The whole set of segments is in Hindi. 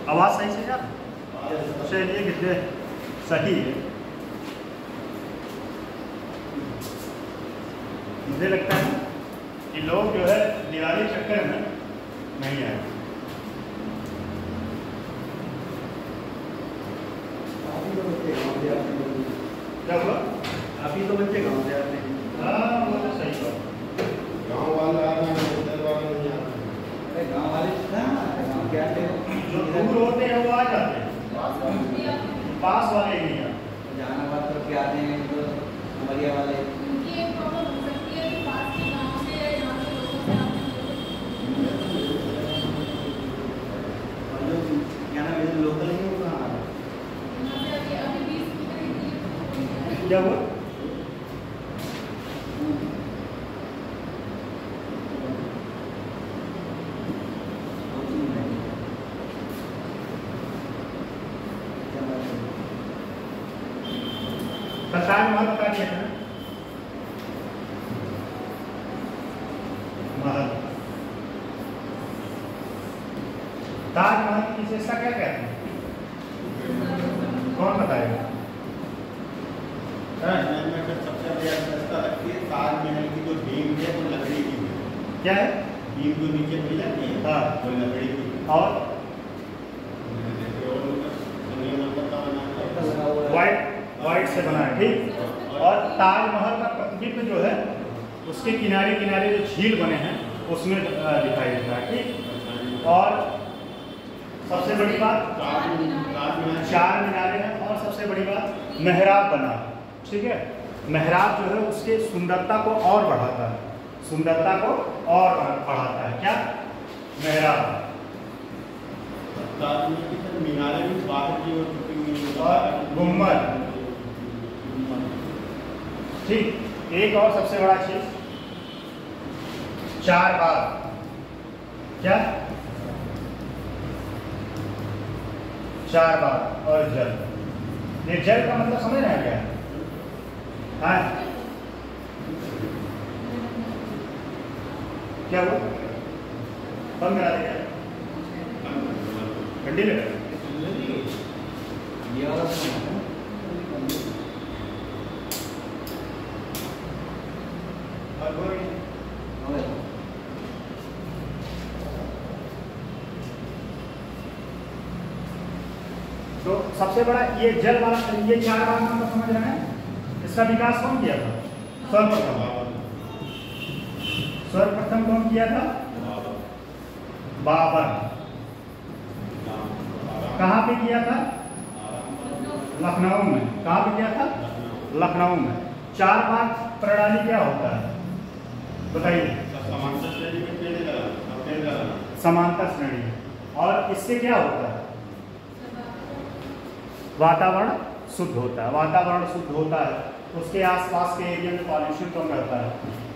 आवाज़ सही से जा रही है? चलिए कितने सही है। मुझे लगता है कि लोग जो है दिवाली चक्कर में नहीं आए। क्या हुआ? अभी तो बच्चे गाँव से आते हैं। हाँ वो तो सही बात। गाँव वाले आ रहे हैं, उधर वाले नहीं आ रहे। अरे गाँव वाले गाँव के आते हैं, जो दूर होते हैं वो आ जाते हैं, पास वाले नहीं आते। जहानाबाद तरफ के आते हैं तो उमरिया वाले। उनकी एक प्रॉब्लम हो सकती है कि पास के गाँव से या यहाँ के लोगों से आते हैं। और जो क्या नाम है लोकल नहीं है वो कहाँ आ रहे हैं? यहाँ से अभी 20 किलोमीटर। क्या हुआ? ताजमहल बता दिया था ना? महल। ताजमहल की विशेषता क्या कहते हैं? कौन बताएगा? ताजमहल में फिर सबसे बड़ी विशेषता लगती है ताजमहल की जो बीम है वो लकड़ी की है। क्या है? बीम जो नीचे मिल जाती है हाँ। वो लकड़ी की है। और वाइट से बना है, ठीक। और ताजमहल का प्रतिबिंब जो है उसके किनारे किनारे जो झील बने हैं उसमें दिखाई देता है, ठीक। और सबसे बड़ी बात ताजमहल 4 मीनारे हैं। और सबसे बड़ी बात मेहराब बना, ठीक है। मेहराब जो है उसके सुंदरता को और बढ़ाता है, सुंदरता को और बढ़ाता है। क्या? मेहराब। ताजमहल की फिर मीनारें भी बाहर की ओर छुपी हुई हैं। और गुम्बद, ठीक। एक और सबसे बड़ा चीज 4 बाग। क्या? 4 बाग और जल। ये जल का मतलब समझ रहे हैं क्या? हाँ क्या हुआ? बंद करा दे क्या? ठंडी लग रही है? ये वाला और कोई? तो सबसे बड़ा ये जल वाला, ये 4 बाग नाम तो समझ रहे हैं। इसका विकास कौन किया था? सर्वप्रथम। सर्वप्रथम कौन किया था? बाबर। कहाँ पे किया था? लखनऊ में। कहाँ पे किया था? लखनऊ में। 4 बाग प्रणाली क्या होता है बताइए? समांतर श्रेणी में पेड़ लगाना। समांतर श्रेणी। और इससे क्या होता है? वातावरण शुद्ध होता है। वातावरण शुद्ध होता है, उसके आसपास के एरिया में पॉल्यूशन कम रहता है।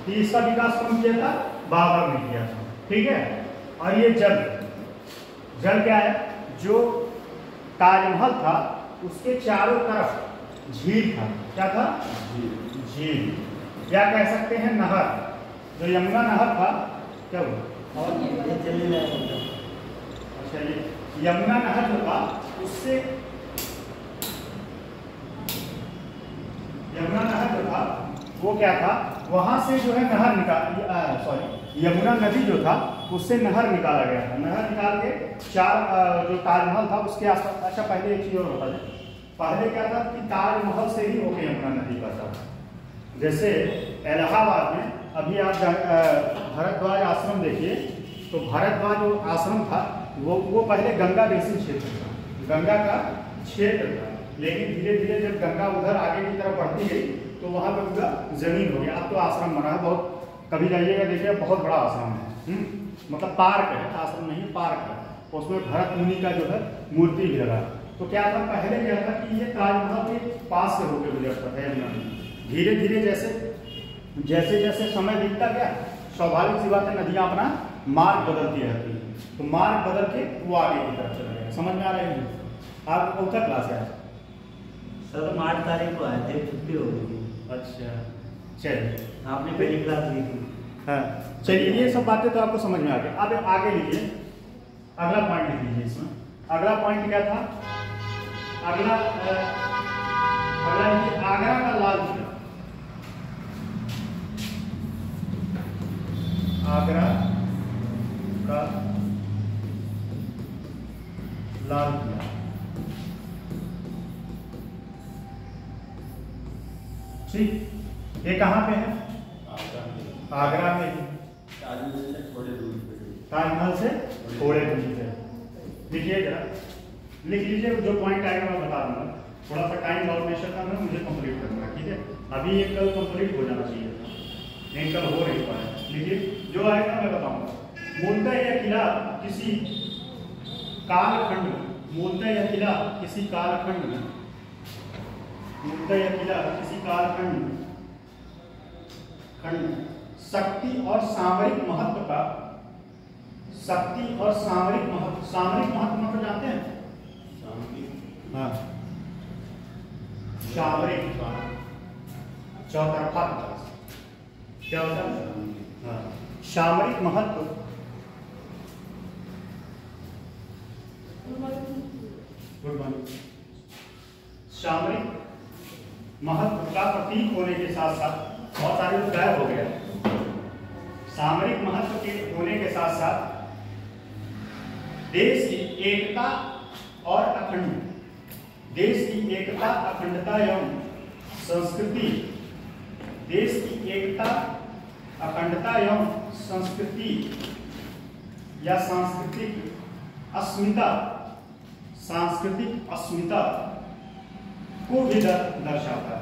तो इसका विकास कौन किया था? बाबर ने किया था, ठीक है। और ये जल, जल क्या है? जो ताजमहल था उसके चारों तरफ झील था। क्या था? झील। क्या कह सकते हैं? नहर। जो यमुना नहर था, क्या हुआ? और ये चलने लगा। अच्छा, ये यमुना नहर जो था उससे, यमुना नहर जो था वो क्या था? वहां से जो है नहर सॉरी यमुना नदी जो था उससे नहर निकाला गया था। नहर निकाल के 4 जो ताजमहल था उसके आसपास। अच्छा, पहले एक चीज और बता दें। पहले क्या था कि ताजमहल से ही होके यमुना नदी बहता था। जैसे इलाहाबाद में अभी आप भारद्वाज आश्रम देखिए, तो भारद्वाज जो आश्रम था वो पहले गंगा बेसिन क्षेत्र था, गंगा का क्षेत्र था। लेकिन धीरे धीरे जब गंगा उधर आगे की तरफ बढ़ती गई तो वहाँ पे पूरा जमीन हो गया। अब तो आश्रम बना है, बहुत कभी जाइएगा देखिए, बहुत बड़ा आश्रम है। मतलब पार्क है, आश्रम नहीं पार्क है। उसमें भरत मुनि का जो है मूर्ति भी लगा। तो क्या था? पहले क्या था कि ये ताजमहल के पास से होकर गुजरता था यमुना। धीरे धीरे जैसे जैसे समय बीतता गया, स्वाभाविक सी बात है नदियाँ अपना मार्ग बदलती रहती है। तो मार्ग बदल के वो आगे की तरफ चला गया। समझ में आ रहा है? आप कौन सा क्लास है? सर 8 तारीख को आए थे, छुट्टी हो गई थी। अच्छा, चलिए। आपने पहली क्लास ली थी। हाँ चलिए, ये सब बातें तो आपको समझ में आ गई। अब आगे लीजिए, अगला पॉइंट लिख लीजिए इसमें। अगला पॉइंट क्या था? अगला ये आगरा का लाल किला। आगरा का लाल किला। ठीक, ये कहाँ पे है? आगरा में। ताजमहल से थोड़े दूर पे। ताजमहल से थोड़े दूरी पे। लिखिए जरा, लिख लीजिए जो पॉइंट आएगा मैं बता दूंगा। थोड़ा सा टाइम डॉमिनेशन का है, मुझे कंप्लीट करना है, ठीक है? अभी ये कल कंप्लीट हो जाना चाहिए, नहीं कल हो नहीं पाया। लिखिए जो आएगा मैं बताऊंगा। मूलतः यह किला किसी कालखंड में, मूलतः यह किला किसी कालखंड में, मूलतः यह किला किसी कालखंड में शक्ति और सामरिक महत्व का, शक्ति और सामरिक महत्व मतलब जानते हैं? हाँ, सामरिक चौतरफा क्या होता है? हाँ, सामरिक महत्व, गुड मॉर्निंग, सामरिक महत्व का प्रतीक होने के साथ साथ, बहुत सारे लोग गायब हो गए, सामरिक महत्व के होने के साथ साथ देश की एकता और अखंड, देश की एकता, अखंडता एवं संस्कृति, देश की एकता, अखंडता एवं संस्कृति या सांस्कृतिक अस्मिता, सांस्कृतिक अस्मिता को भी दर्शाता है,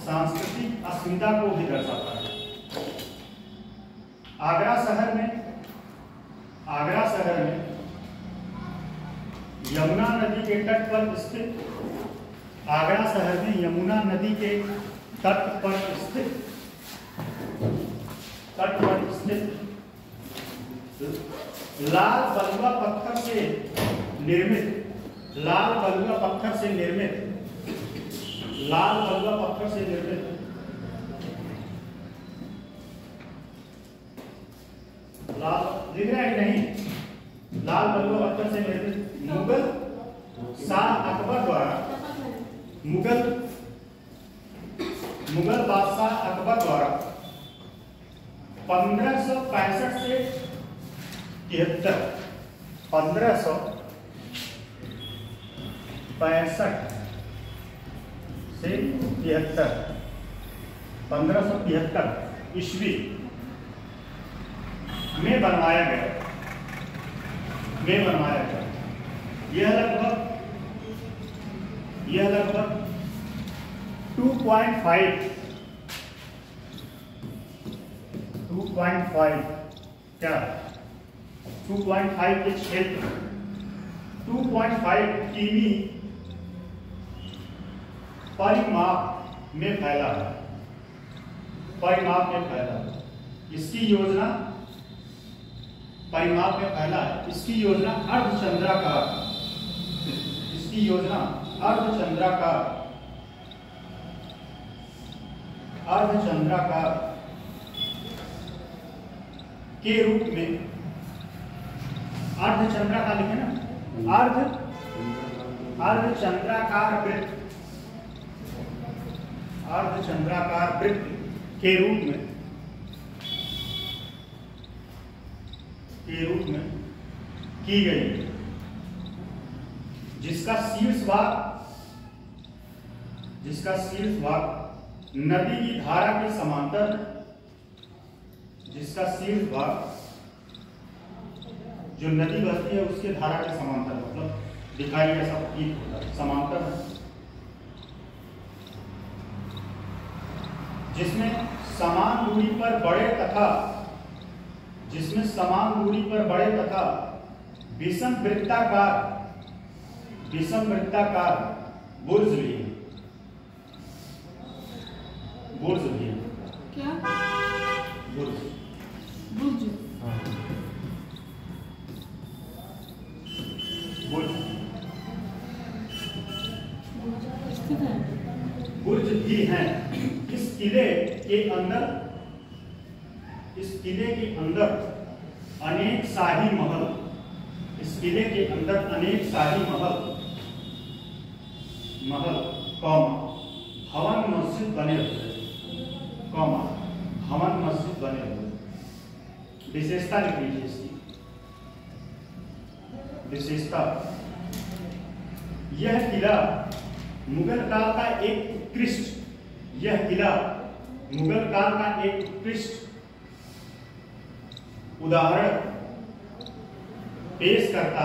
सांस्कृतिक अस्मिता को भी दर्शाता है। आगरा शहर में यमुना नदी के तट पर स्थित, आगरा शहर में यमुना नदी के तट पर स्थित लाल बलुआ पत्थर से निर्मित, लाल बलुआ पत्थर से निर्मित, लाल बलुआ पत्थर से निर्मित लाल दिख रहा है कि नहीं? लाल बलुआ पत्थर से निर्मित मुगल शाह अकबर द्वारा, मुगल बादशाह अकबर द्वारा 1565 से 73, 1565 से 73, 1573 ईस्वी में बनवाया गया, यह लगभग 2.5 के क्षेत्र, 2.5 किमी परिमाप में फैला है, इसकी योजना परिमाप में फैला है। इसकी योजना अर्धचंद्राकार, के रूप में, अर्धचंद्राकार लिखे ना, अर्धचंद्राकार वृत्त के रूप में की गई, जिसका शीर्ष भाग नदी की धारा के समांतर, जिसका शीर्ष भाग जो नदी बहती है उसके धारा के समांतर, मतलब दिखाई ऐसा प्रतीत होता है, समांतर है, जिसमें समान दूरी पर बड़े तथा विषम वृत्ताकार बुर्ज भी है। क्या? बुर्ज। हाँ। बुर्ज भी हैं। इस किले के अंदर अनेक शाही महल इस किले के अंदर अनेक शाही महल कौमा हवन मस्जिद बने हुए कौमा हवन मस्जिद बने हुए। विशेषता लिख लीजिए इसकी विशेषता। यह किला मुगल काल का एक उत्कृष्ट यह किला मुगल काल का एक उत्कृष्ट उदाहरण पेश करता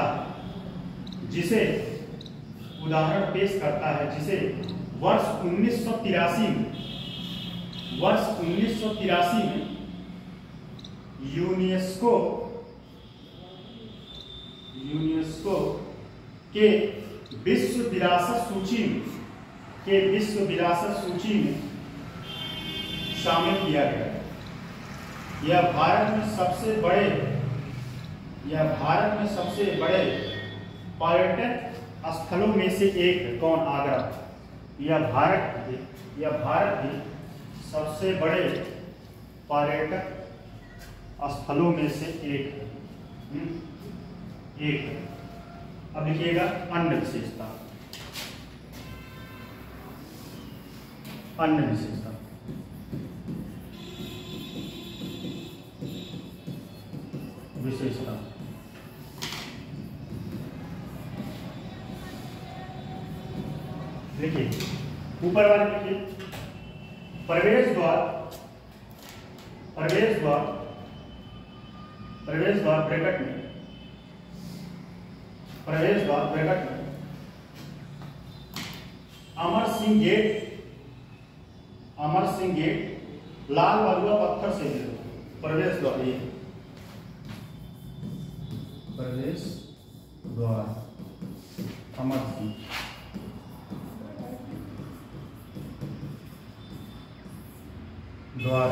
है जिसे वर्ष 1983 में यूनेस्को के विश्व विरासत सूची में शामिल किया गया। यह भारत में सबसे बड़े पर्यटक स्थलों में से एक है। कौन? आगरा। यह भारत के सबसे बड़े पर्यटक स्थलों में से एक है। अब लिखिएगा अन्य विशेषता। विशेषता देखिए ऊपर वाले लिखिए प्रवेश द्वार ब्रैकेट में अमर सिंह गेट लाल बलुआ पत्थर से प्रवेश द्वार अमर सिंह द्वार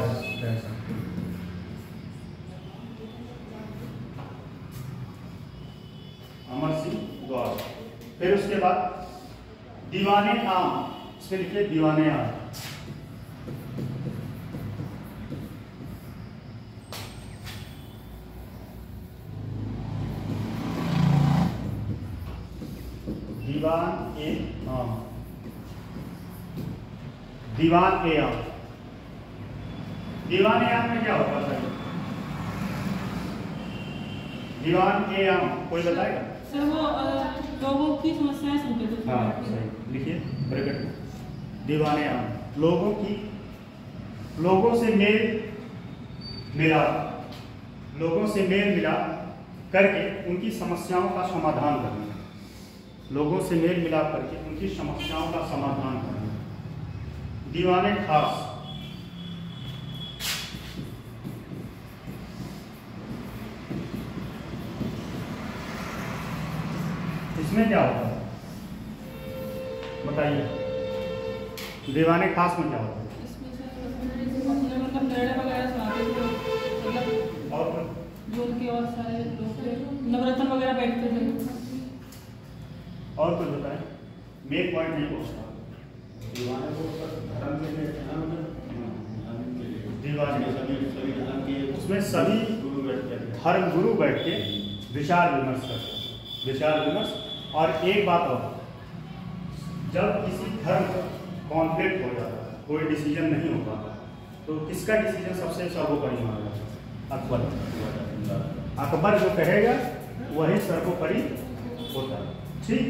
अमर सिंह द्वार। फिर उसके बाद दीवाने आम, इसमें लिखिए दीवाने आम। दीवान ए आम में क्या होगा सर? दीवान ए आम कोई बताएगा? सर वो लोगों की समस्याएं सुनते थे। हाँ सही लिखिए ब्रैकेट में दीवाने आम। लोगों से मेल मिला करके उनकी समस्याओं का समाधान करना। लोगों से मेल मिलाप करके उनकी समस्याओं का समाधान करना। दीवाने खास इसमें क्या होता है बताइए? दीवाने खास में क्या होता है? इसमें सर मतलब लड़े वगैरह सुनाते थे, और जो उनके और सारे लोग थे नवरत्न वगैरह बैठते थे। और कुछ बताएं? मेन पॉइंट नहीं पहुंचता। दीवाने को धर्म के लिए दीवाने सभी धर्म के उसमें सभी गुरु बैठते हैं। धर्म गुरु बैठ के विचार विमर्श करते। और एक बात और, जब किसी धर्म का कॉन्फ्लिक्ट हो जाता है, कोई डिसीजन नहीं हो पाता, तो किसका डिसीजन सबसे सर्वोपरि माना जाता है? अकबर जो कहेगा वही सर्वोपरि होता है। ठीक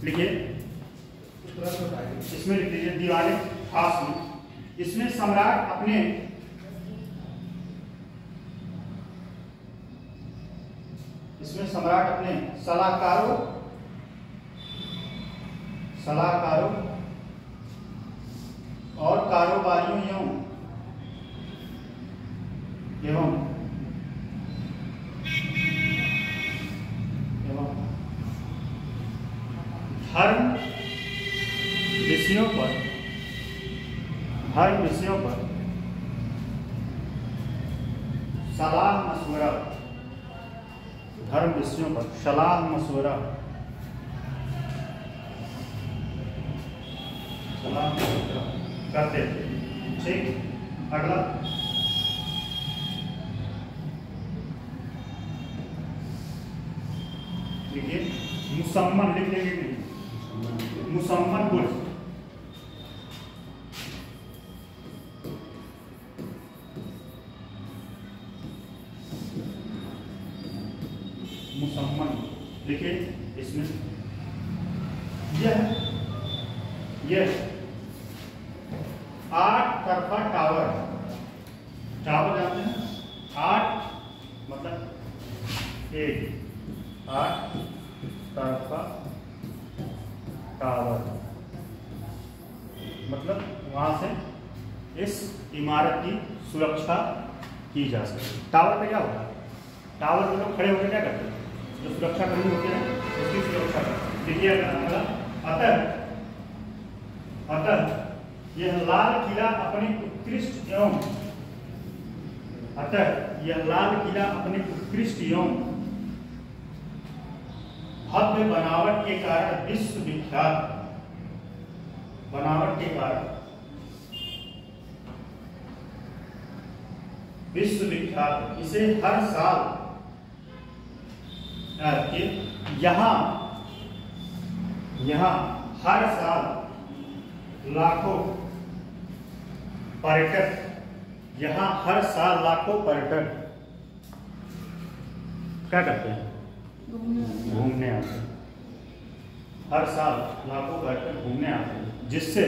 लिखिए इसमें लिख लीजिए दीवाने खास में। इसमें सम्राट अपने सलाहकारों और कारोबारियों एवं धर्म विषयों पर सलाह मशवरा करते थे। ठीक अगला लिखिए मुसम्मन, लिख लेंगे नहीं, मुसम्मन बुर्ज। मुसम्मन लिखिए इसमें। यह 8 तरफा टावर, टावर जानते हैं 8 मतलब 8 तरफा टावर, मतलब वहां से इस इमारत की सुरक्षा की जा सके। टावर पे क्या होता है? टावर पे लोग खड़े होकर क्या करते हैं? जो सुरक्षा कर्मी होते हैं उसकी सुरक्षा देखिए। अतः यह लाल किला अपने उत्कृष्ट एवं भव्य बनावट के कारण विश्वविख्यात, बनावट के कारण विश्वविख्यात। इसे हर साल यहाँ हर साल लाखों पर्यटक, यहाँ हर साल लाखों पर्यटक क्या करते हैं? घूमने आते हैं। हर साल लाखों पर्यटक घूमने आते हैं, जिससे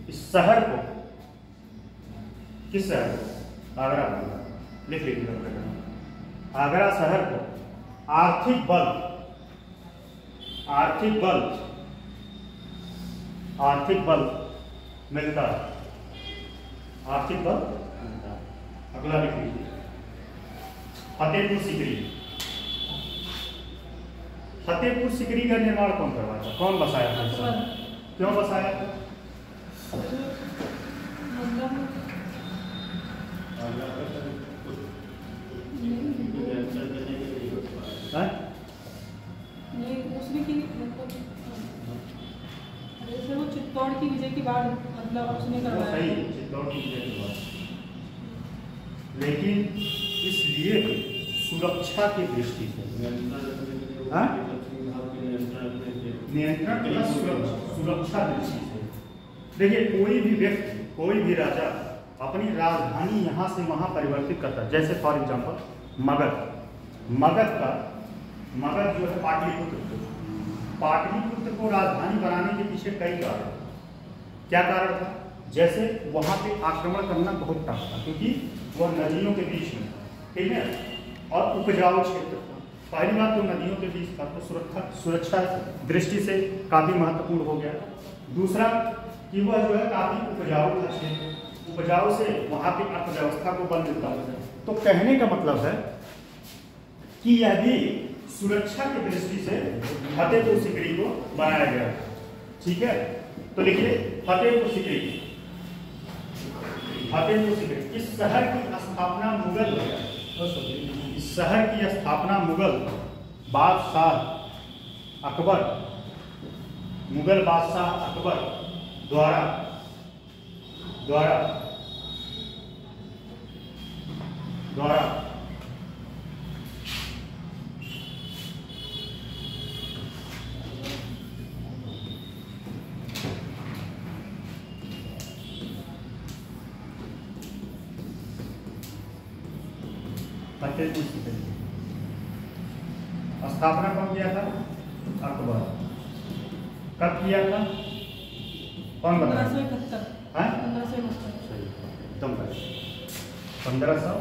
इस शहर को, किस शहर को? आगरा लिख लीजिए। आगरा शहर को आर्थिक बल मिलता है, आर्थिक बल मिलता है। अगला लिख लीजिए फतेहपुर सीकरी। फतेहपुर सीकरी का निर्माण कौन करवाया था? कौन बसाया था? क्यों बसाया था? उसने की मतलब जैसे वो चित्तौड़ की विजय के बाद मतलब उसने करवाया। सही, चित्तौड़ की विजय के बाद, लेकिन इसलिए सुरक्षा की दृष्टि से नियंत्रण प्लस सुरक्षा दृष्टि से। देखिए कोई भी व्यक्ति, कोई भी राजा अपनी राजधानी यहाँ से वहाँ परिवर्तित करता है। जैसे फॉर एग्जाम्पल मगध जो है पाटलिपुत्र को राजधानी बनाने के पीछे कई कारण। क्या कारण था? जैसे वहाँ पे आक्रमण करना बहुत टफ था, क्योंकि वह नदियों के बीच में, ठीक है, और उपजाऊ क्षेत्र था। पहली बात तो नदियों के बीच था, तो सुरक्षा दृष्टि से काफी महत्वपूर्ण हो गया। दूसरा कि वह जो है काफी उपजाऊ था क्षेत्र, उपजाऊ से वहाँ पे अर्थव्यवस्था को बल मिलता है। तो कहने का मतलब है कि यह भी सुरक्षा की दृष्टि से फतेहपुर सीकरी को बनाया गया, ठीक है। तो लिखिए फतेहपुर सीकरी। इस शहर की स्थापना मुगल बादशाह अकबर द्वारा स्थापना कौन किया था? अकबर। कब किया था? कौन बनाया? 1571। हाँ? 1571। एकदम 1571।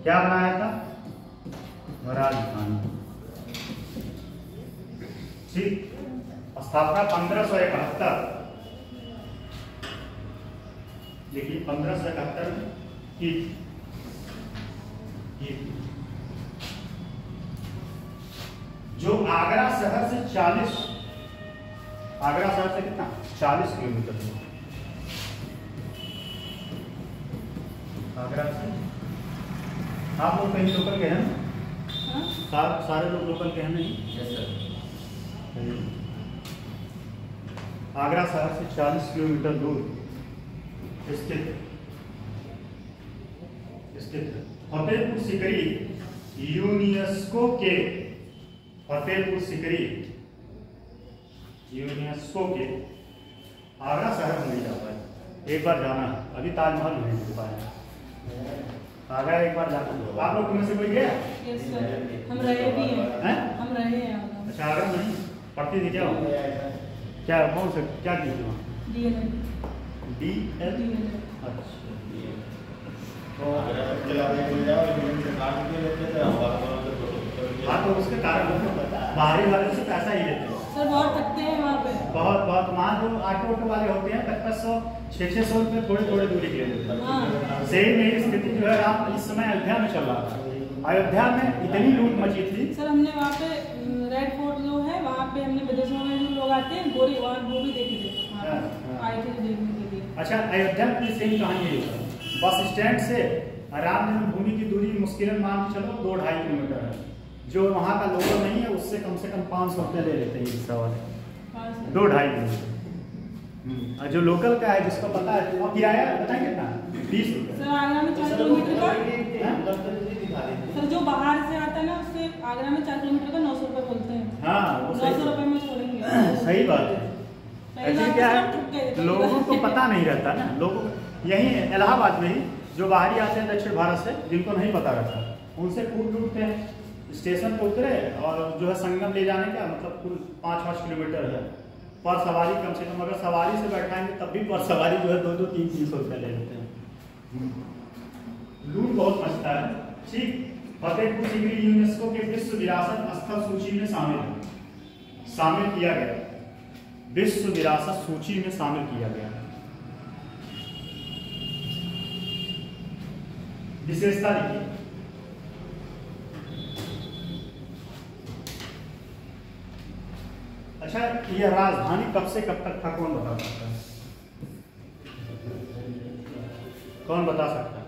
क्या बनाया था? राजधानी। ठीक। स्थापना 1571। देखिए 1571 की जो आगरा शहर से कितना? 40 किलोमीटर दूर। आगरा से आप लोग कहीं लोकल के हैं? सारे लोग लोकल के हैं नहीं? आगरा शहर से 40 किलोमीटर दूर स्थित फतेहपुर सीकरी यूनेस्को के फतेहपुर सीकरी यूनेस्को के आगरा शहर में नहीं जाता है। एक बार जाना है, अभी ताजमहल नहीं देख पाए। आगरा एक बार जाना। आप लोग में से कोई गया? यस सर, हम रहे भी हैं। हम रहे हैं। अच्छा, आगरा नहीं पढ़ती थी क्या? क्या कौन से क्या की थी वहाँ? डीएलएड। DL? अच्छा, तो चलाने को जाओ यूनियन से काट के लेते थे हमारे पास हाँ, तो उसके कारण बाहरी वाले से पैसा ही लेते हैं सर। बहुत थकते हैं वहाँ पे। बहुत बहुत। वहाँ जो ऑटो वाले होते हैं 500-600 रुपये थोड़े दूरी के लिए लेते हैं। सेम मेरी स्थिति जो है आप इस समय अयोध्या में चल रहा था। अयोध्या में इतनी लूट मची थी सर। हमने वहाँ पे रेड फोर्ट जो है वहाँ पे हमने विदेशों में जो लोग आते हैं गोरी और वो भी देखे थे वहाँ पे। आए थे देखने के लिए। अच्छा, अयोध्या में सेम कहानी यही है। बस स्टैंड से राम जन्मभूमि की दूरी मुश्किलन मान के चलो 2-2.5 किलोमीटर है। जो वहाँ का लोकल नहीं है उससे कम से कम 500 रुपये ले लेते हैं रिक्शा वाले। 2-2.5 किलोमीटर। और जो लोकल का है जिसको पता है वो किराया बताएं कितना? 20 रुपये। सर आगरा में 4 किलोमीटर का सर जो बाहर से आता है ना उससे आगरा में 4 किलोमीटर का 900 रुपये बोलते हैं। हाँ, वो 900 रुपये में छोड़ेंगे। सही बात है। ऐसे क्या है, लोगों को पता नहीं रहता ना। लोग यही इलाहाबाद में ही जो बाहरी आते हैं दक्षिण भारत से, जिनको नहीं पता रहता, उनसे खूब लूटते हैं। स्टेशन पर उतरे और जो है संगम ले जाने का मतलब कुल 5-5 किलोमीटर है। पर सवारी कम से कम अगर सवारी से बैठाएंगे तब भी पर सवारी जो है 200-300 रुपये ले लेते हैं। लूट बहुत मचता है। ठीक, फतेहपुर सीकरी यूनेस्को के विश्व विरासत स्थल सूची में शामिल किया गया। विश्व विरासत सूची में शामिल किया गया। विशेषता देखिए, अच्छा यह राजधानी कब से कब तक था? कौन बता सकता है? कौन बता सकता है?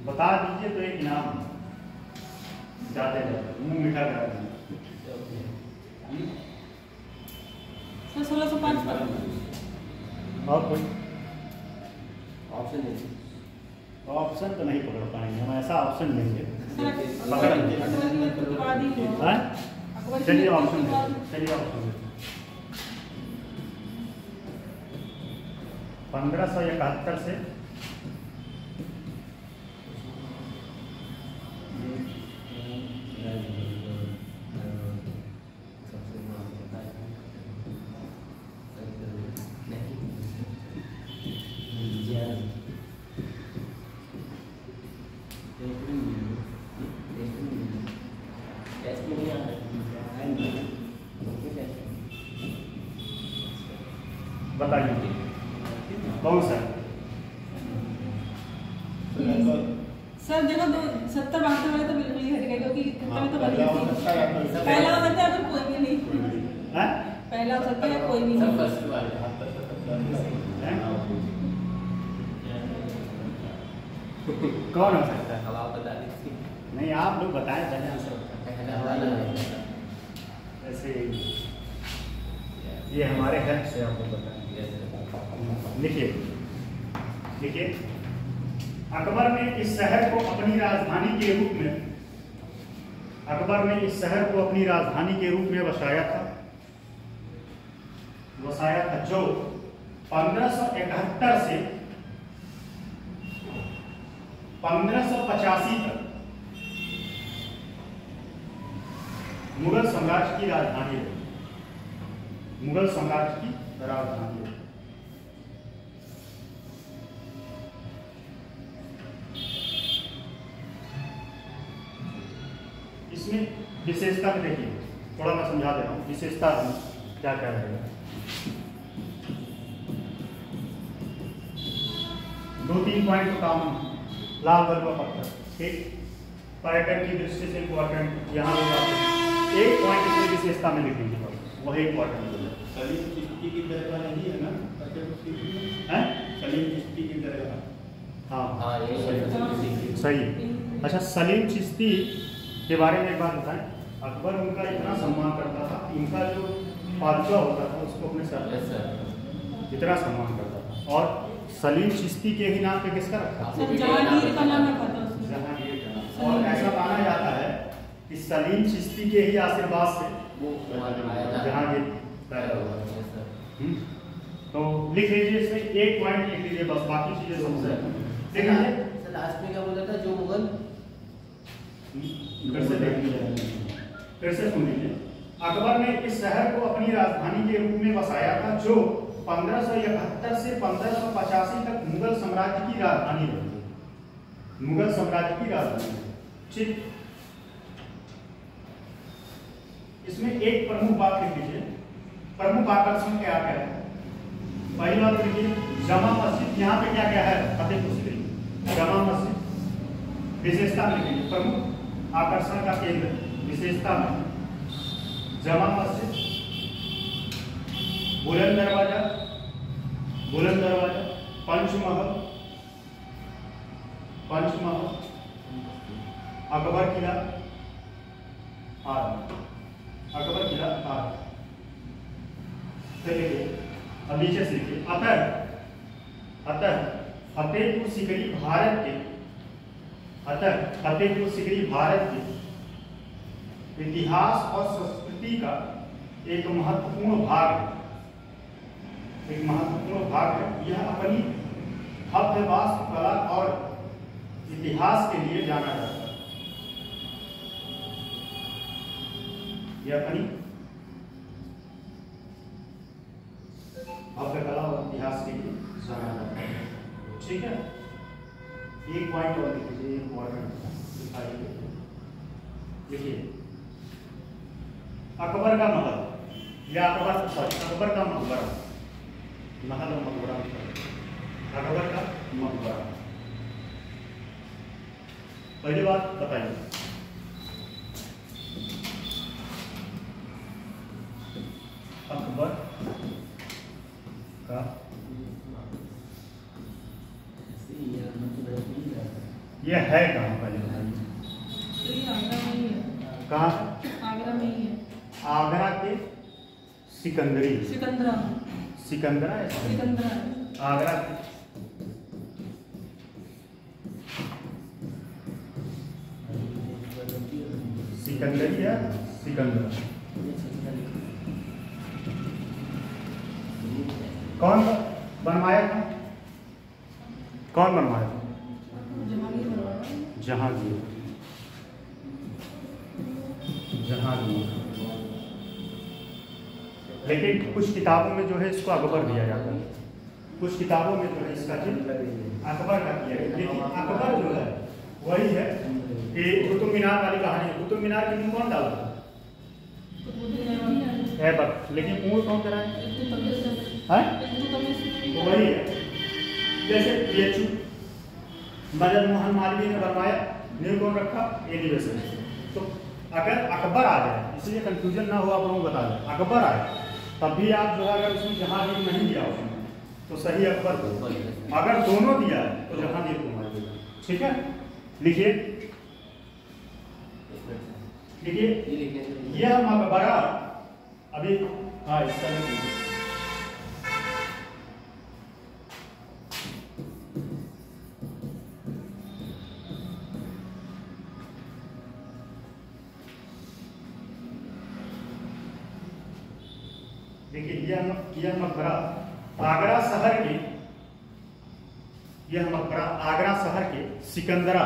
बता दीजिए तो एक इनाम जाते मुंह मीठा करा दीजिए। सर 1605 पर। और कोई ऑप्शन नहीं। ऑप्शन तो नहीं पकड़ पाएंगे हम, ऐसा ऑप्शन लेंगे। चलिए ऑप्शन चलिए ऑप्शन 1571 से बताइए कौन सा? सर देखो 70-72 वाले तो बिल्कुल ही हट गए क्योंकि इतना तो बनी थी। पहला हो सकता है फिर कोई भी नहीं। पहला हो सकता है कोई भी नहीं। कौन हो सकता है? अब आप बता दीजिए। नहीं, आप लोग बताएं पहले आंसर। ऐसे ये हमारे हेल्प से आपको बताएं। लिखिए लिखिए, अकबर ने इस शहर को अपनी राजधानी के रूप में बसाया था जो 1571 से 1585 तक मुगल साम्राज्य की राजधानी है। इसमें विशेषता में देखिए, थोड़ा मैं समझा दे रहा हूँ विशेषता क्या क्या रहेगा। 2-3 पॉइंट तो काम, लाल बलुआ पत्थर, ठीक, पर्यटन की दृष्टि से इम्पोर्टेंट। यहाँ एक पॉइंट इसमें विशेषता में लिखेंगे, वही इम्पोर्टेंट है। सलीम चिश्ती की दरगाह नहीं है ना? हैं? सलीम चिश्ती की दरगाह। हाँ हाँ, ये सही। अच्छा, सलीम चिश्ती के बारे में एक बात बताएं। अकबर उनका इतना सम्मान करता था, इनका जो पादुका होता था उसको अपने साथ इतना सम्मान करता था। और सलीम चिश्ती के ही नाम पे किसका रखा? सर जहांगीर का नाम रखा था उसने। जहांगीर का नाम। और ऐसा माना जाता है कि सलीम चिश्ती के ही आशीर्वाद से वो जहांगीर पैदा हुआ। तो लिख लीजिए इसमें एक पॉइंट लिख लीजिए बस, बाकी चीजें सबसे ठीक है। सर लास्ट में क्या बोला था जो मुगल? फिर से देख लीजिए, फिर से सुन लीजिए। अकबर ने इस शहर को अपनी राजधानी के रूप में बसाया था जो 1571 से 1585 तक मुगल साम्राज्य की राजधानी रही। मुगल साम्राज्य की राजधानी, ठीक। इसमें एक प्रमुख बात लिख लीजिए, प्रमुख आकर्षण क्या क्या है। पहली बात लिखिए जमा मस्जिद, यहाँ पे क्या क्या है? फतेहपुर सीकरी जमा मस्जिद। विशेषता लिखिए, प्रमुख आकर्षण का केंद्र विशेषता में जमा मस्जिद, बुलंद दरवाजा, बुलंद दरवाजा, पंचमहल, पंचमहल, अकबर किला, अकबर किला आदि। चलिए अब नीचे से लिखिए अतः फतेहपुर सीकरी भारत के, अतः फतेहपुर सीकरी भारत के इतिहास और संस्कृति का एक महत्वपूर्ण भाग है, एक महत्वपूर्ण भाग है। यह अपनी भव्य वास्तुकला और इतिहास के लिए जाना जाता है। यह अपनी भव्य कला और इतिहास के लिए जाना जाता है, ठीक है। एक पॉइंट और लिख लीजिए, इम्पोर्टेंट लिखिए अकबर का महल या अकबर का मकबरा, महल और मकबरा, अकबर का मकबरा। पहली बात बताइए, अकबर का यह है कहाँ? पहले बताइए आगरा में ही है। कहाँ? आगरा में ही है। आगरा के सिकंदरी, सिकंदरा, सिकंदरा है, सिकंदरा है। आगरा के सिकंदरी है, सिकंदरा। कौन बनवाया था? कौन बनवाया था? जहांगीर बनवाया। जहांगीर, जहांगीर। लेकिन कुछ किताबों में जो है इसको अकबर दिया जाता है, कुछ किताबों में जो है इसका चिन्ह अकबर का किया गया। लेकिन अकबर जो है वही है कि कुतुब मीनार वाली कहानी, कुतुब मीनार के मुंह कौन डाला? ऐबक। लेकिन पूर्ण कौन कराए? तो वही है। जैसे बीएचयू मदन मोहन मालवीय ने बनवाया, नींव कौन रखा? यूनिवर्सिटी। तो अगर अकबर आ जाए, इसलिए कंफ्यूजन ना हो, आप लोगों को बता दें, अकबर आए तब भी आप जो है अगर उसमें जहांगीर नहीं दिया उसमें तो सही अकबर को, अगर दोनों दिया तो जहांगीर को मार देगा, ठीक है। लिखिए लिखिए, यह मकबरा अभी, हाँ इसका लिखिए, देखिए यह मकबरा आगरा शहर के, यह मकबरा आगरा शहर के सिकंदरा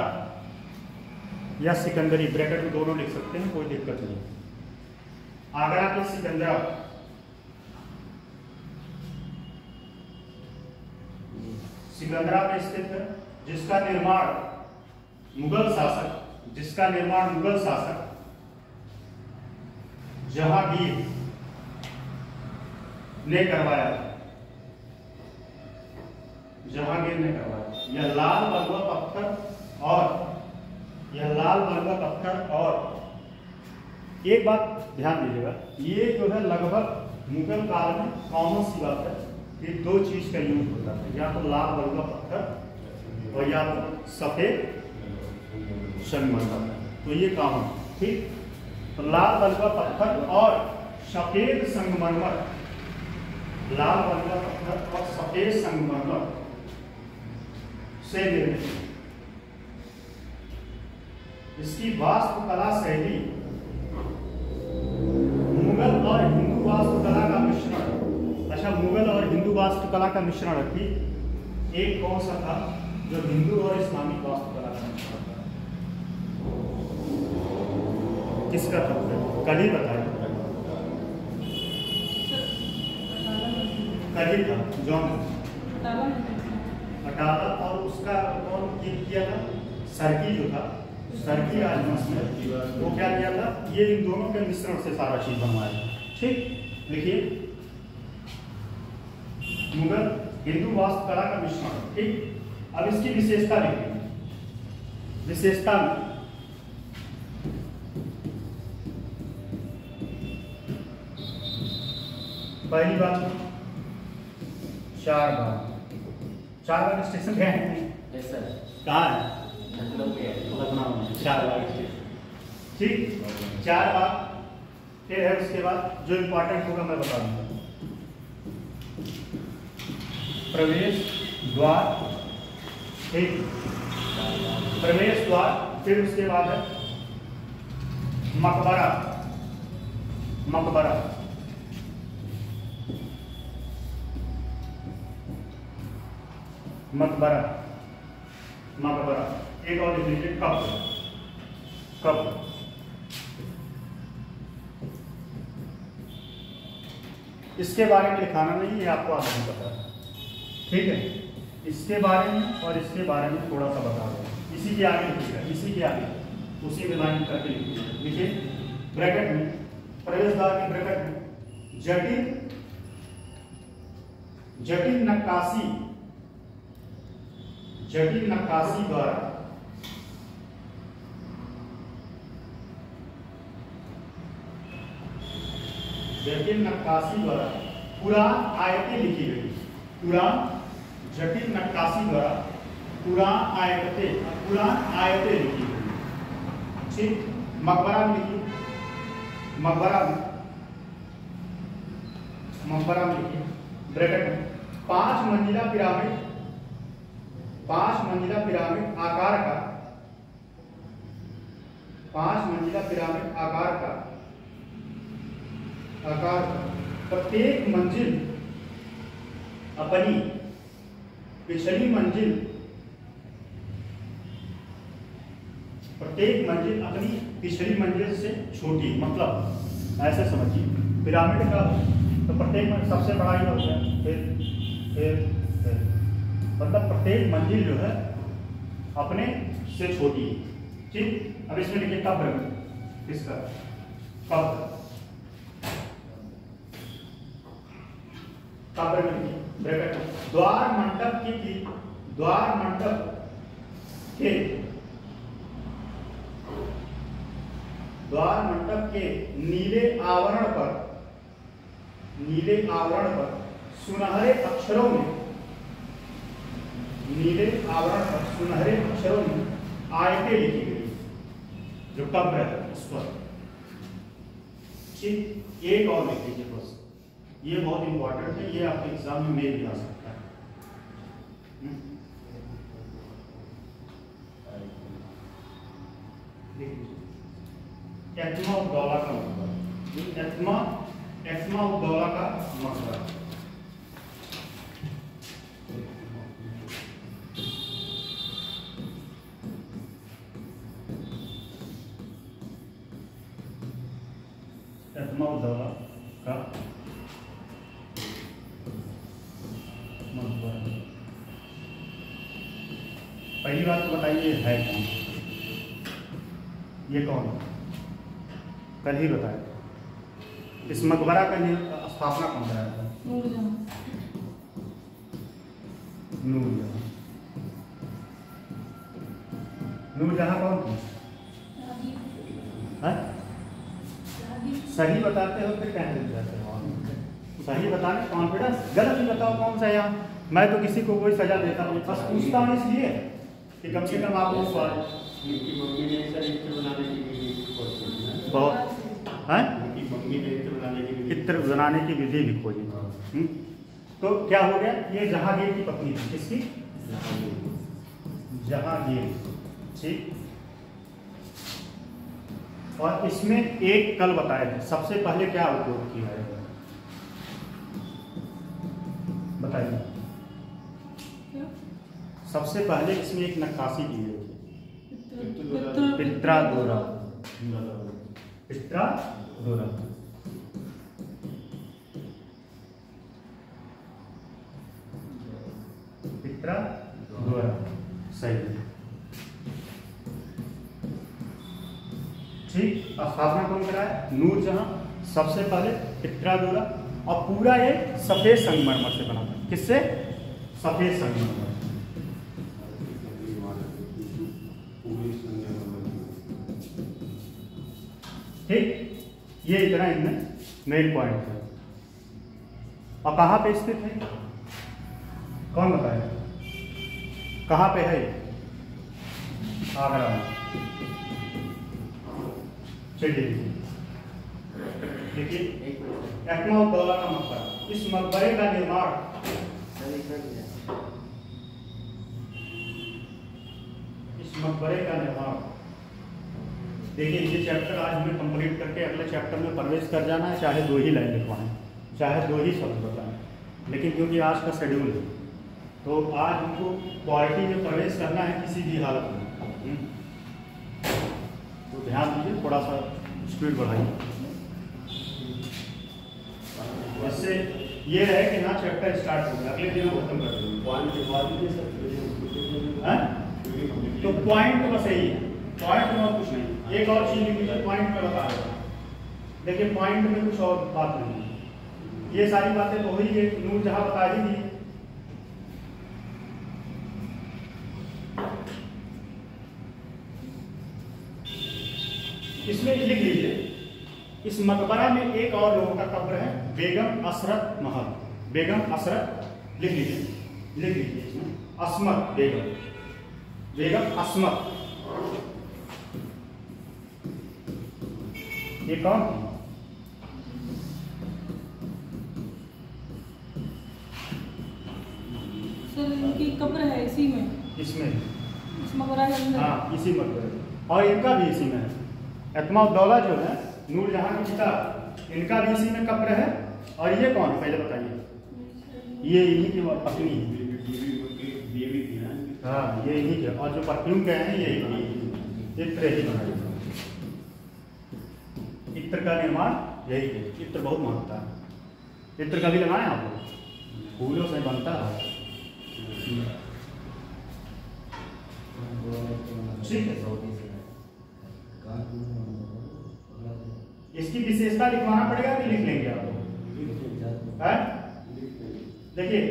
या सिकंदरी, ब्रैकेट में दोनों लिख सकते हैं, कोई दिक्कत नहीं। आगरा के सिकंदरा सिकंदरा में स्थित है, जिसका निर्माण मुगल शासक जहांगीर ने करवाया, जहांगीर ने करवाया। यह लाल बलुआ पत्थर और एक बात ध्यान दीजिएगा, ये जो है लगभग मुगल काल में कॉमन सी बात है कि दो चीज का यूज होता है, या तो लाल बलुआ पत्थर और या तो सफेद संगमरमर, तो ये कॉमन, ठीक। तो लाल बलुआ पत्थर और सफेद संगमरमर, लाल बलुआ पत्थर और सफेद के संगमरमर से निर्मित। इसकी वास्तुकला शैली मुगल और हिंदू वास्तुकला का मिश्रण। अच्छा, मुगल और हिंदू वास्तुकला का मिश्रण रखी। एक कौन सा था जो हिंदू और इस्लामिक वास्तुकला का मिश्रण था? किसका था? कल ही बताया, कल ही था जॉन अटाला। और उसका कौन किया था? सर्की जो था, सर्की राजवंश में वो क्या किया था? ये इन दोनों के मिश्रण से सारा चीज बनवाया। ठीक, लिखिए मुगल हिंदू वास्तुकला का मिश्रण। ठीक, अब इसकी विशेषता लिखिए। विशेषता में पहली बात, चार बाग स्टेशन गए हैं? कहाँ है? लखनऊ में चार बाग स्टेशन। ठीक, चार बाग। फिर है उसके बाद जो इम्पोर्टेंट होगा मैं बता दूंगा। प्रवेश द्वार, ठीक, प्रवेश द्वार। फिर उसके बाद है मकबरा। मकबरा, मकबरा, मकबरा। एक और लिख लीजिए, कब्र। कब्र, इसके बारे में लिखाना नहीं, ये आपको आगे पता है। ठीक है, इसके बारे में और इसके बारे में थोड़ा सा बता दो। इसी के आगे लिखिएगा, इसी के आगे, उसी में लाइन करके लिखिएगा। लिखिए ब्रैकेट में, प्रवेश द्वार के ब्रैकेट में जटिल नक्काशी, जटिल नक्काशी द्वारा पुराण आयतें लिखी गई। पुराण, जटिल नक्काशी द्वारा पुराण आयतें लिखी गई। ठीक, मकबरा में लिखिए, मकबरा में लिखिए ब्रैकेट में 5 मंजिला पिरामिड, 5 मंजिला पिरामिड आकार का, 5 मंजिला पिरामिड आकार का प्रत्येक मंजिल अपनी पिछली मंजिल, प्रत्येक मंजिल अपनी पिछली मंजिल से छोटी। मतलब ऐसे समझिए, पिरामिड का तो प्रत्येक सबसे बड़ा ही होता है, फिर मतलब प्रत्येक मंजिल जो है अपने से छोटी। ठीक, अब इसमें लिखिए कब्र में, किसका? कब्र, कब्र में लिखिए ब्रैकेट में द्वार मंडप के नीले आवरण पर सुनहरे अक्षरों में आयतें लिखी गई, जो कब्र है उस पर। ठीक, एक और लिख लीजिए बस, ये बहुत इंपॉर्टेंट है, ये आपके एग्जाम में मेल भी आ सकता है। एत्मा उद्दौला का मकबरा, एत्मा उद्दौला का मकबरा। एत्मा उद्दौला का मकबरा। पहली बात तो बताइए है कौन? ये कौन है? कल ही बताया। इस मकबरा का स्थापना कौन कराया था? नूरजहां कौन थी? सही बताते हो फिर कहने जाते हो, सही बताने कॉन्फिडेंस, गलत ही बताओ कौन सा। यहाँ मैं तो किसी को कोई सजा देता हूँ, बस पूछता हूँ इसलिए कि कम से कम आप लोग बहुत इत्र बनाने की विधि लिखो जी। तो क्या हो गया, ये जहांगीर की पत्नी थी। किसकी? जहांगीर। ठीक। और इसमें एक कल बताए थे, सबसे पहले क्या उपयोग किया है बताइए। सबसे पहले इसमें एक नक्काशी की गई थी, पित्रादोरा। पित्रादोरा। पित्रादोरा सही है। ठीक। स्थापना कौन कराया? नूरजहां। सबसे पहले पित्रादोरा। और पूरा ये सफेद संगमरमर से बना था। किससे? सफेद संगमरमर। ठीक। ये इतना इनमें मेन पॉइंट है। और कहाँ पे स्थित है? कौन बताएगा? कहाँ पे है? आगरा में। चलिए देखिए, एटमा-उद-दौला का मकबरा। इस मकबरे का निर्माण देखिए, ये चैप्टर आज हमें कंप्लीट करके अगले चैप्टर में प्रवेश कर जाना है। चाहे 2 ही लाइन लिखवाएं, चाहे 2 ही शब्द बताएं, लेकिन क्योंकि आज का शेड्यूल है तो आज हमको क्वालिटी में प्रवेश करना है किसी भी हालत में। तो ध्यान दीजिए, थोड़ा सा स्पीड बढ़ाइए। इससे ये है कि ना चैप्टर स्टार्ट हो गया, अगले दिन हम खत्म कर देंगे। तो पॉइंट बस यही है, पॉइंट में और कुछ नहीं। एक और चीज लिखी है, पॉइंट में बता रहा हूँ। देखिए, पॉइंट में कुछ और बात नहीं है। ये सारी बातें तो हुई है, नूरजहां बता ही दी। इसमें लिख लीजिए, इस मकबरा में एक और लोगों का कब्र है, बेगम असरत महल। बेगम असरत लिख लीजिए, लिख लीजिए इसमें असमत बेगम, बेगम असमत। ये कौन थी? सर इनकी कब्र है इसी में, इसमें, इस मकबरा के अंदर। हाँ, इसी मकबरे में। और इनका भी इसी में है। एतमा-उद-दौला जो है नूरजहां की पिता, इनका भी इसी में कब्र है। और ये कौन है पहले बताइए? ये इन्हीं की पत्नी है। हाँ, ये इन्हीं के। और जो परफ्यूम के हैं ये इत्र ही बनाए। इत्र का निर्माण यही है। इत्र बहुत महत्ता है। इत्र कभी लगाए आप लोग? फूलों से बनता है। ठीक है। इसकी विशेषता लिखवाना पड़ेगा कि लिख लेंगे आप लोग? देखिए,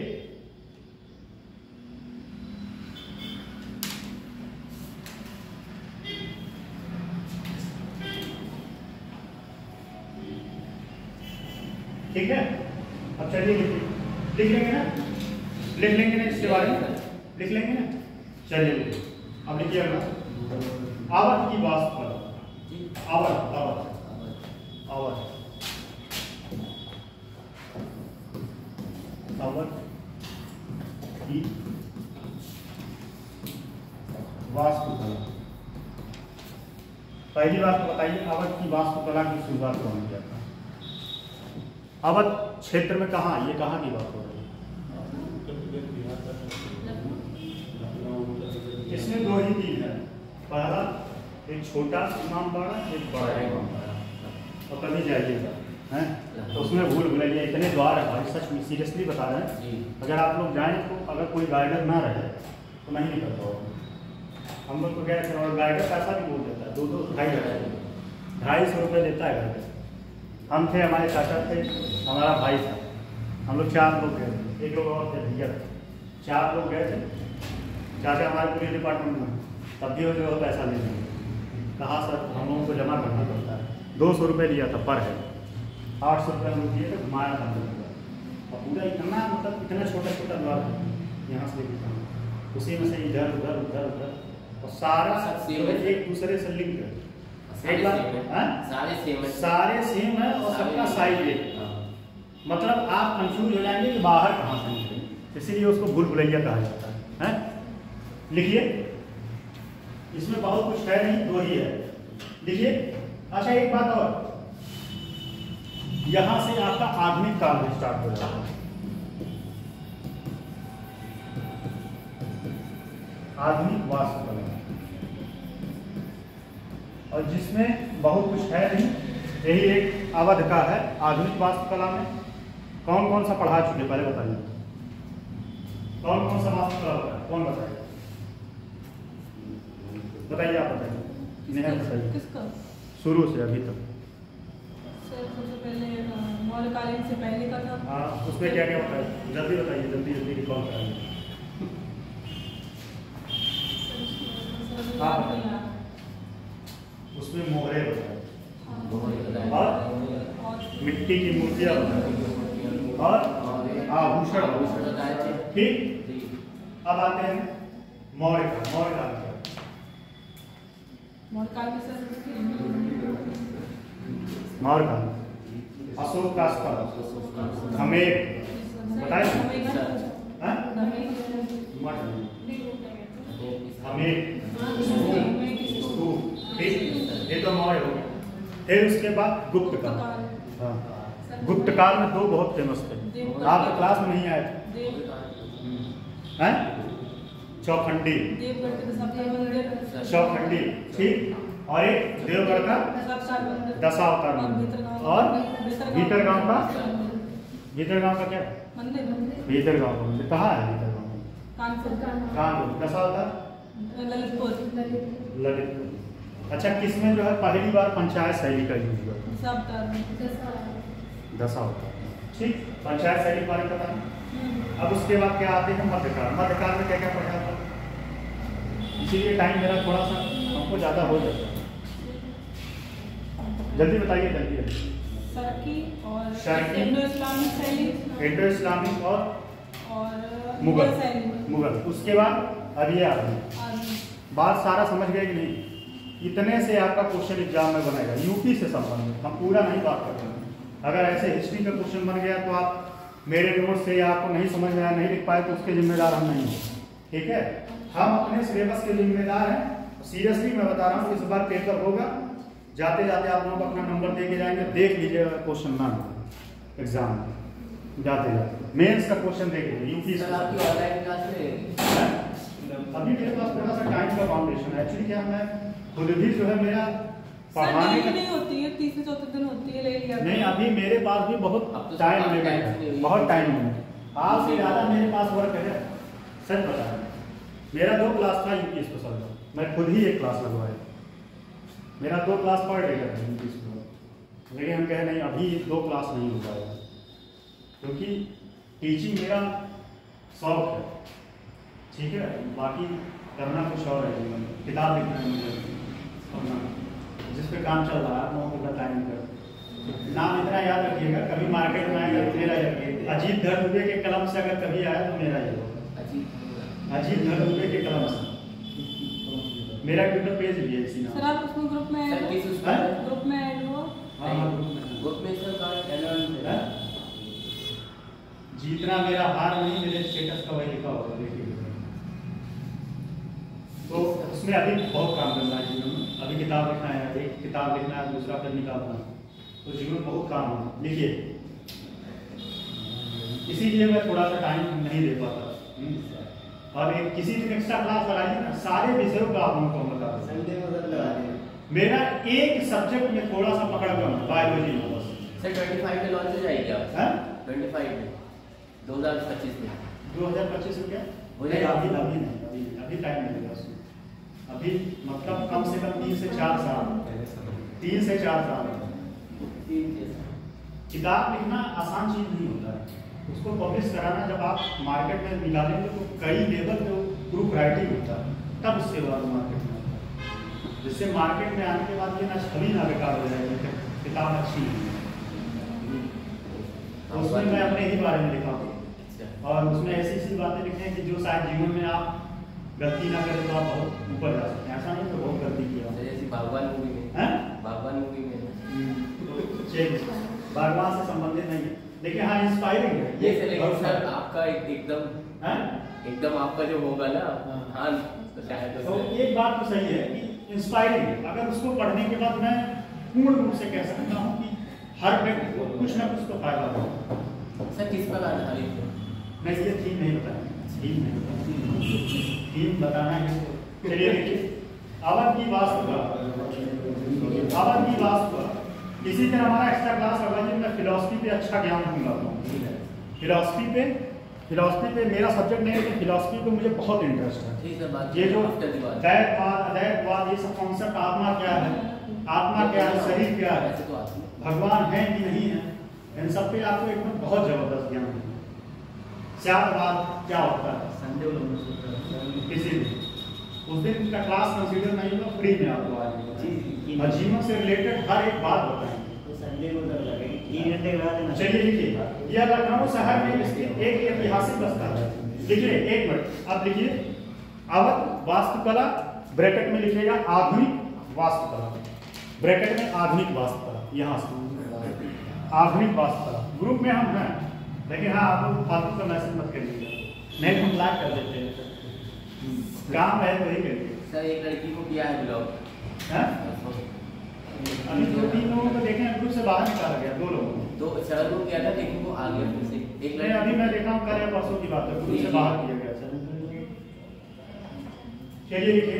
ठीक है। अब चलिए लिख लेंगे ना, लिख लेंगे ना, इसके बारे में लिख लेंगे ना। चलिए अब लिखिए अगला, आवत की वास्तु। आवत, आवत, आवत, आवत की वास्तुकला। पहली बात तो बताइए, अवध की वास्तुकला की शुरुआत कौन किया था? अवध क्षेत्र में कहाँ, ये कहाँ की बात हो रही है? इसमें 2 ही चीज है। पहला, एक छोटा इमामबाड़ा, एक बड़ा इमामबाड़ा। और कभी जाइएगा हैं तो उसमें भूल भुलैया इतने द्वार है भाई, सच में सीरियसली बता रहे हैं। अगर आप लोग जाएं तो अगर कोई गाइडर ना रहे तो नहीं निकल पाओगे। हम लोग तो गए थे और गाइडर पैसा भी बोल देता है, 2-2-2.5 रुपये देता है गाइडर। हम थे, हमारे चाचा थे, हमारा भाई था, हम लोग 4 लोग गए थे, एक लोग और थे भैया, 4 लोग गए थे। चाचा हमारे पूरे डिपार्टमेंट में, तब भी वो जो पैसा ले लेंगे। कहा सर हम लोगों को जमा करना पड़ता है। 200 रुपये लिया था पर है, 800 रुपये हम दिए थे, घुमाया था। और पूरा इतना मतलब इतना छोटा छोटा द्वार है, यहाँ से उसी में से इधर उधर उधर उधर, और सारा एक दूसरे से लिंक है। एक बार सारे सेम है और सबका साइज एक। मतलब आप कंफ्यूज हो जाएंगे कि बाहर कहाँ से निकले, इसीलिए उसको भूल भुलैया कहा जाता है? लिखिए, इसमें बहुत कुछ है नहीं, दो ही है, लिखिए। अच्छा एक बात और, यहां से आपका आधुनिक काल स्टार्ट हो जाता है। आधुनिक वास्तुकला, और जिसमें बहुत कुछ है नहीं, यही एक अवध का है। आधुनिक वास्तुकला में कौन कौन सा पढ़ा चुके, पहले बताइए कौन कौन सा वास्तुकला होता है, कौन बताइए, बताइए आप बताइए, नहीं बताइए किसका? शुरू से अभी तक। सर सबसे पहले मौर्यकालीन से पहले का था। हाँ, उसमें क्या क्या बताइए, जल्दी बताइए, जल्दी जल्दी रिकॉल कराइए। उसमें मोहरे बताए, और मिट्टी की मूर्तियां बताई, और आभूषण बताए। ठीक, अब आते हैं मौर्य काल। मौर्य काल क्या? मौर्यकाल में सर मौर्य काल अशोक का स्थल, हमें बताए, हमें ठीक, ये तो मौर्य हो गया। फिर उसके बाद गुप्त काल। हाँ, गुप्त काल में दो बहुत फेमस थे, आप क्लास में नहीं आए थे, हैं? चौखंडी, चौखंडी, ठीक, और एक देवगढ़ का दशावतार मंदिर, और भीतरगांव का, भीतरगांव का क्या? भीतरगांव का मंदिर कहाँ है? भीतरगांव कानपुर, दशावतार ललितपुर। ललितपुर। अच्छा, किसमें जो है पहली बार पंचायत शैली का यूज हुआ? दशावतार, ठीक, पंचायत शैली के बारे में पता है। अब उसके बाद क्या आते हैं मध्यकाल। मध्यकाल में क्या क्या पढ़ा था, इसीलिए टाइम मेरा थोड़ा सा हमको ज़्यादा हो जाता है, जल्दी बताइए, जल्दी जल्दी। शर्की और शर्की, इंडो इस्लामिक शैली, इंडो इस्लामिक और मुगल शैली। मुगल। उसके बाद अब ये आदमी, बात सारा समझ गए कि नहीं? इतने से आपका क्वेश्चन एग्जाम में बनेगा, यूपी से संबंधित, हम पूरा नहीं बात करते हैं। अगर ऐसे हिस्ट्री का क्वेश्चन बन गया तो आप मेरे नोट से या आपको नहीं समझ में आया, नहीं लिख पाए, तो उसके जिम्मेदार हम नहीं हैं, ठीक है? हम अपने सिलेबस के जिम्मेदार हैं। सीरियसली मैं बता रहा हूँ, इस बार पेपर होगा, जाते जाते आप लोगों को अपना नंबर दे के जाएंगे, देख लीजिएगा क्वेश्चन ना एग्जाम में, जाते जाते मेंस का क्वेश्चन देख लीजिए यूपी से। अभी मेरे पास थोड़ा सा टाइम का फाउंडेशन है, एक्चुअली क्या मैं खुद भी जो है मेरा पढ़ाने का नहीं होती है, तीसरे चौथे दिन होती है, ले लिया नहीं, अभी मेरे पास भी बहुत टाइम लिमिट है, बहुत टाइम लिमिट, आपसे ज़्यादा मेरे पास वर्क है। सच बता रहा हूं, मेरा 2 क्लास था यूपी स्पेशल का, मैं खुद ही 1 क्लास लगवाया, मेरा 2 क्लास पर डे का यूपी स्पेशल, लेकिन हम कहे नहीं अभी 2 क्लास नहीं हो पाएगा, क्योंकि टीचिंग मेरा शौक है, ठीक है? बाकी करना कुछ और है जीवन में, किताब लिखना है मुझे अपना, जिस पे काम चल रहा है, आप लोगों को टाइम कर। नाम इतना याद रखिएगा, कभी मार्केट में आएगा तो मेरा अजीत धर दुबे के कलम से अगर कभी आया तो मेरा ही होगा, अजीत धर दुबे के कलम से। मेरा ट्विटर पेज भी है इसी नाम। सर आप उसमें ग्रुप में ऐड हो? ग्रुप में ऐड हो? हाँ, ग्रुप में सर का जीतना मेरा हार नहीं, मेरे स्टेटस का वही लिखा होगा, देखिए। तो उसमें अभी बहुत काम करना है जीवन में, अभी किताब लिखना है, एक किताब लिखना है, दूसरा फिर निकालना है, तो जीवन में बहुत काम है। लिखिए, इसीलिए मैं थोड़ा सा टाइम नहीं दे पाता, और एक किसी दिन एक्स्ट्रा क्लास लगाइए ना, सारे विषयों का आप उनको बता दें। मेरा एक सब्जेक्ट में थोड़ा सा पकड़ कम है, बायोलॉजी में बस। सर 25 में लॉन्च हो जाएगी आप? 25 में 2025 में 2025 में क्या हो जाएगा? अभी टाइम लगेगा उसमें, अभी मतलब कम से कम 3 से 4 साल, 3 से 4 साल। किताब लिखना आसान चीज नहीं होता है, उसको पब्लिश कराना जब आप मार्केट में निकालेंगे तो कई लेवल जो प्रूफ राइटिंग होता है, तब उसके बाद मार्केट में आता है, जिससे मार्केट में आने के बाद ये ना छवि ना बेकार हो जाएगी, किताब अच्छी है। तो उसमें मैं अपने ही बारे में लिखा हूँ, और उसमें ऐसी ऐसी बातें लिखे हैं कि जो शायद जीवन में आप गलती ना करें तो आप बहुत ऊपर जा सकते हैं। ऐसा नहीं तो बहुत गलती किया, जैसे बागवान मूवी में, बागवान मूवी में बागवान से संबंधित नहीं है, देखिए हाँ इंस्पायरिंग है ये से लेकिन सर आपका एकदम हाँ? एकदम आपका जो होगा ना हाँ तो शायद तो एक बात तो सही है कि इंस्पायरिंग है। अगर उसको पढ़ने के बाद मैं पूर्ण रूप से कह सकता हूँ कि हर व्यक्ति को कुछ ना कुछ तो फायदा होगा। सर किस पर आधारित है? मैं ये थीम नहीं बताया, थीम बताना है। चलिए देखिए अवध की वास्तु इसी तरह हमारा एक्स्ट्रा क्लास होगा जी। मैं फिलॉसफी पे अच्छा ज्ञान दूंगा। फिलॉसफी पे मेरा सब्जेक्ट नहीं है, लेकिन फिलॉसफी पे मुझे बहुत इंटरेस्ट है। ये जो दैववाद ये सब कॉन्सेप्ट, आत्मा क्या है, आत्मा क्या है, शरीर क्या है, भगवान है कि नहीं है, इन सब पे आपको एकदम बहुत जबरदस्त ज्ञान है। स्यादवाद क्या होता है किसी भी उस दिन का क्लास कंसीडर नहीं होगा, फ्री में आपको आ जाएगा। जीवन से रिलेटेड हर एक बात बताएंगे। चलिए लिखिए, यह लखनऊ शहर में स्थित एक ऐतिहासिक बस्ता है। लिखिए एक मिनट, अब लिखिए अवध वास्तुकला, ब्रैकेट में लिखिएगा आधुनिक वास्तुकला, ब्रैकेट में आधुनिक वास्तुकला, यहाँ से आधुनिक वास्तुकला। ग्रुप में हम हैं, लेकिन हाँ आप लोग फालतू का मैसेज मत करिएगा, नहीं हम लाइक कर देते हैं, काम है तो ही करिए। सर एक लड़की को किया है ब्लॉग हैं? अभी 2-3 लोगों को देखें, ग्रुप से बाहर निकाला गया, 2 लोगों को। तो सर को किया था लेकिन वो आ गया फिर से एक नहीं अभी मैं देखा हूँ, कल या परसों की बात है, ग्रुप से बाहर किया गया सर। चलिए लिखिए,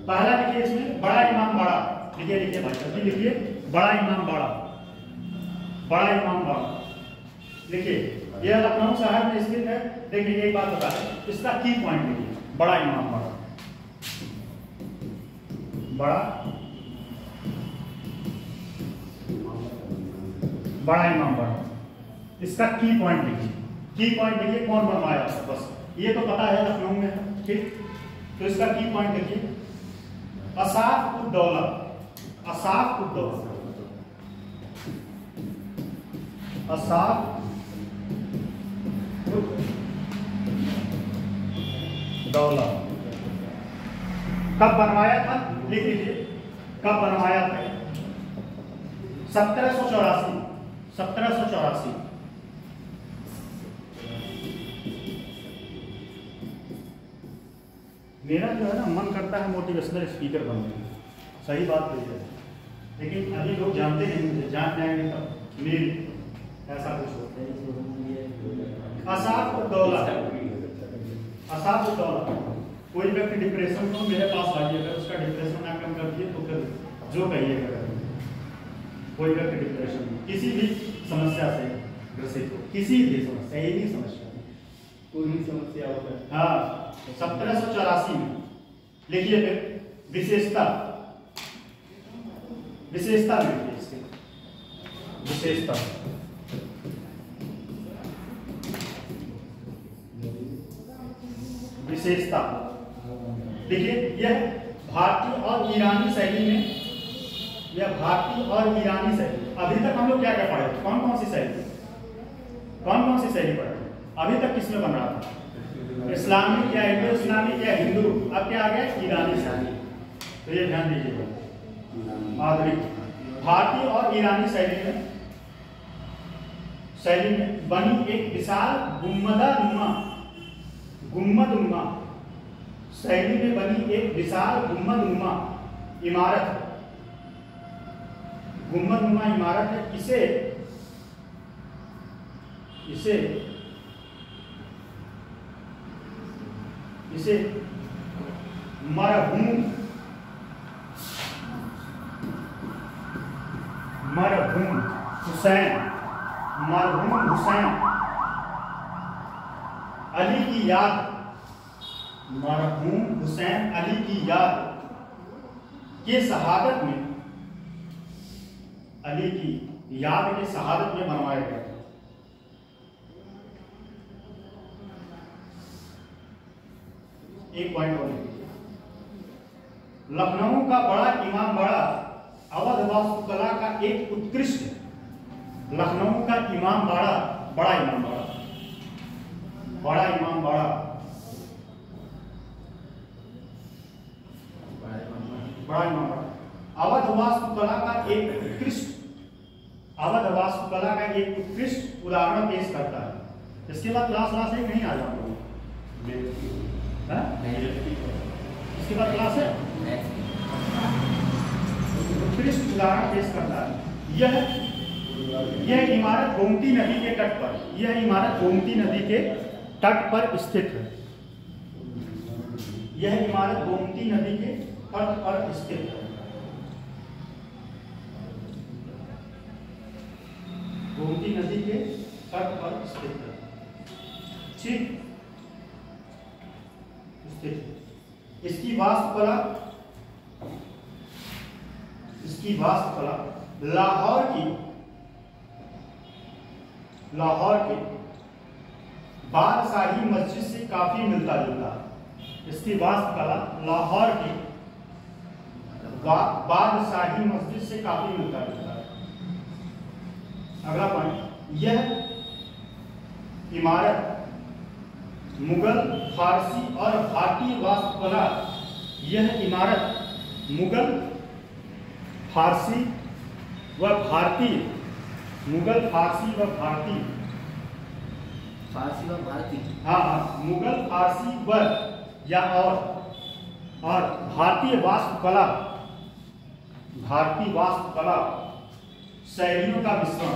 पहला लिखिए इसमें बड़ा इमाम बाड़ा, लिखिए भाई साहब लिखिए बड़ा इमाम बाड़ा, बड़ा इमाम बाड़ा लिखिए। यह लखनऊ शहर में स्थित है। देखिए एक बात बता दें, इसका की पॉइंट लिखिए, बड़ा इमाम बाड़ा, बड़ा इमाम बाड़ा, इसका की पॉइंट लिखिए। की पॉइंट लिखिए कौन बनवाया, बस ये तो पता है लखनऊ में, ठीक। तो इसका की पॉइंट लिखिए असाफ उद्दौला, असाफ उद्दौला, असाफ उद्दौला। कब बनवाया था, लिख लीजिए कब बनवाया था। 1784, 1784। मेरा जो है ना मन करता है मोटिवेशनल स्पीकर बनने का, सही बात तो है, लेकिन अभी लोग जानते नहीं, मुझे जान जाएंगे तब मेल ऐसा कुछ होता है। असाफ उद्दौला, असाफ उद्दौला। कोई व्यक्ति डिप्रेशन को मेरे पास आइए, अगर उसका डिप्रेशन ना कम कर दिए तो फिर जो कहिएगा करेंगे। कोई व्यक्ति डिप्रेशन किसी भी समस्या से ग्रसित हो, किसी भी समस्या, यही नहीं समस्या, कोई भी समस्या हो है। हाँ 1784 में लिखिए। फिर विशेषता, विशेषता में लिखिए इसके, विशेषता, विशेषता देखिए। यह भारतीय और ईरानी शैली में, यह भारतीय और ईरानी शैली, अभी तक हम लोग क्या क्या पढ़े, कौन कौन सी शैली, कौन कौन सी शैली पढ़े अभी तक, किसमें बन रहा था, इस्लामिक या इंडो इस्लामिक या हिंदू, अब क्या आ गया ईरानी शैली। तो ये ध्यान दीजिएगा, आधुनिक भारतीय और ईरानी शैली में बनी एक विशाल गुम्मदनुमा शैली में बनी एक विशाल गुम्मदनुमा इमारत, गुम्मदनुमा इमारत है। इसे मरहूम हुसैन अली की याद, मरहूम हुसैन अली की याद के शहादत में, अली की याद के शहादत में बनवाया गया। एक पॉइंट और लखनऊ का बड़ा इमाम बाड़ा अवध वास्तुकला का एक उत्कृष्ट, लखनऊ का इमाम बाड़ा, बड़ा इमाम बाड़ा, बड़ा इमाम बाड़ा, बड़ा इमाम बाड़ा अवध वास्तुकला का एक उत्कृष्ट अवध वास्तुकला का एक उत्कृष्ट उदाहरण पेश करता है। इसके बाद क्लास एक नहीं आ जाता इसके बाद क्लास है उत्कृष्ट उदाहरण पेश करता है। यह इमारत गोमती नदी के तट पर, यह इमारत गोमती नदी के तट पर स्थित है। यह इमारत गोमती नदी के तट पर स्थित है। गोमती नदी के तट पर स्थित है। ठीक, स्थित। इसकी वास्तुकला लाहौर के बादशाही मस्जिद से काफी मिलता जुलता है। इसकी वास्तुकला लाहौर की बादशाही मस्जिद से काफी मिलता जुलता है। अगला पॉइंट, यह इमारत मुगल, फारसी और भारतीय वास्तुकला, यह इमारत मुगल, फारसी व भारतीय, मुगल, फारसी व भारतीय, फारसी व भारतीय, हाँ, मुगल, फारसी व या और भारतीय वास्तुकला शैलियों का मिश्रण।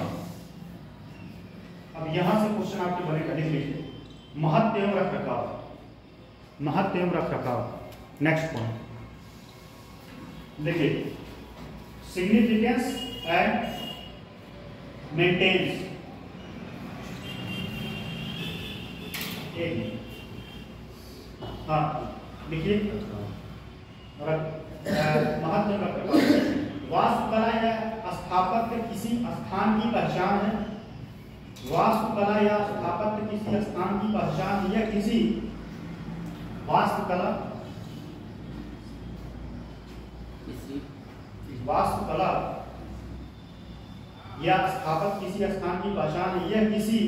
अब यहां से क्वेश्चन आपके बने लिख लीजिए, महत्व एवं रखरखाव। नेक्स्ट पॉइंट देखिए, सिग्निफिकेंस एंड मेंटेनेंस। हाँ देखिए, महत्व एवं रखरखाव। वास्तुकला या स्थापत्य किसी स्थान की पहचान है। वास्तुकला या स्थापत्य किसी स्थान की पहचान या किसी वास्तुकला या स्थापत्य किसी स्थान की पहचान है। यह किसी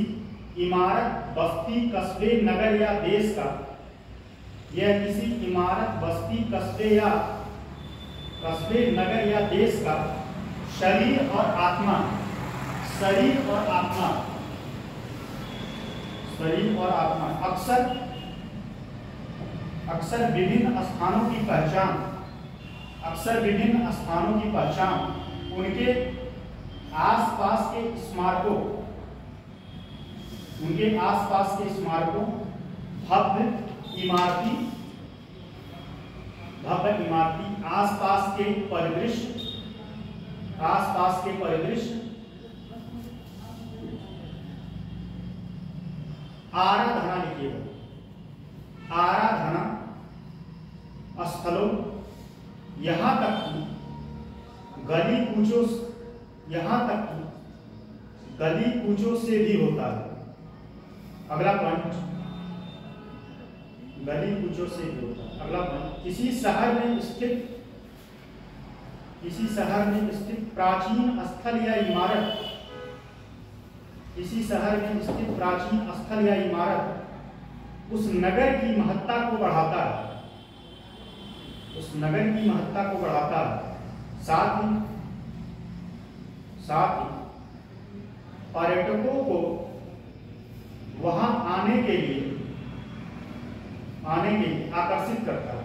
इमारत, बस्ती, कस्बे, नगर या देश का, यह किसी इमारत, बस्ती, कस्बे, नगर या देश का शरीर और आत्मा अक्सर विभिन्न स्थानों की पहचान उनके आसपास के स्मारकों, भव्य इमारती, आसपास के परिदृश्य, आराधना लिखिएगा, आराधना स्थलों, यहाँ तक कि गली कूचों से भी होता है। अगला पॉइंट, गली कूचों से भी होता है। अगला पॉइंट, किसी शहर में स्थित प्राचीन स्थल या इमारत, किसी शहर में स्थित प्राचीन स्थल या इमारत उस नगर की महत्ता को बढ़ाता है, साथ ही पर्यटकों को वहां आने के लिए आकर्षित करता है।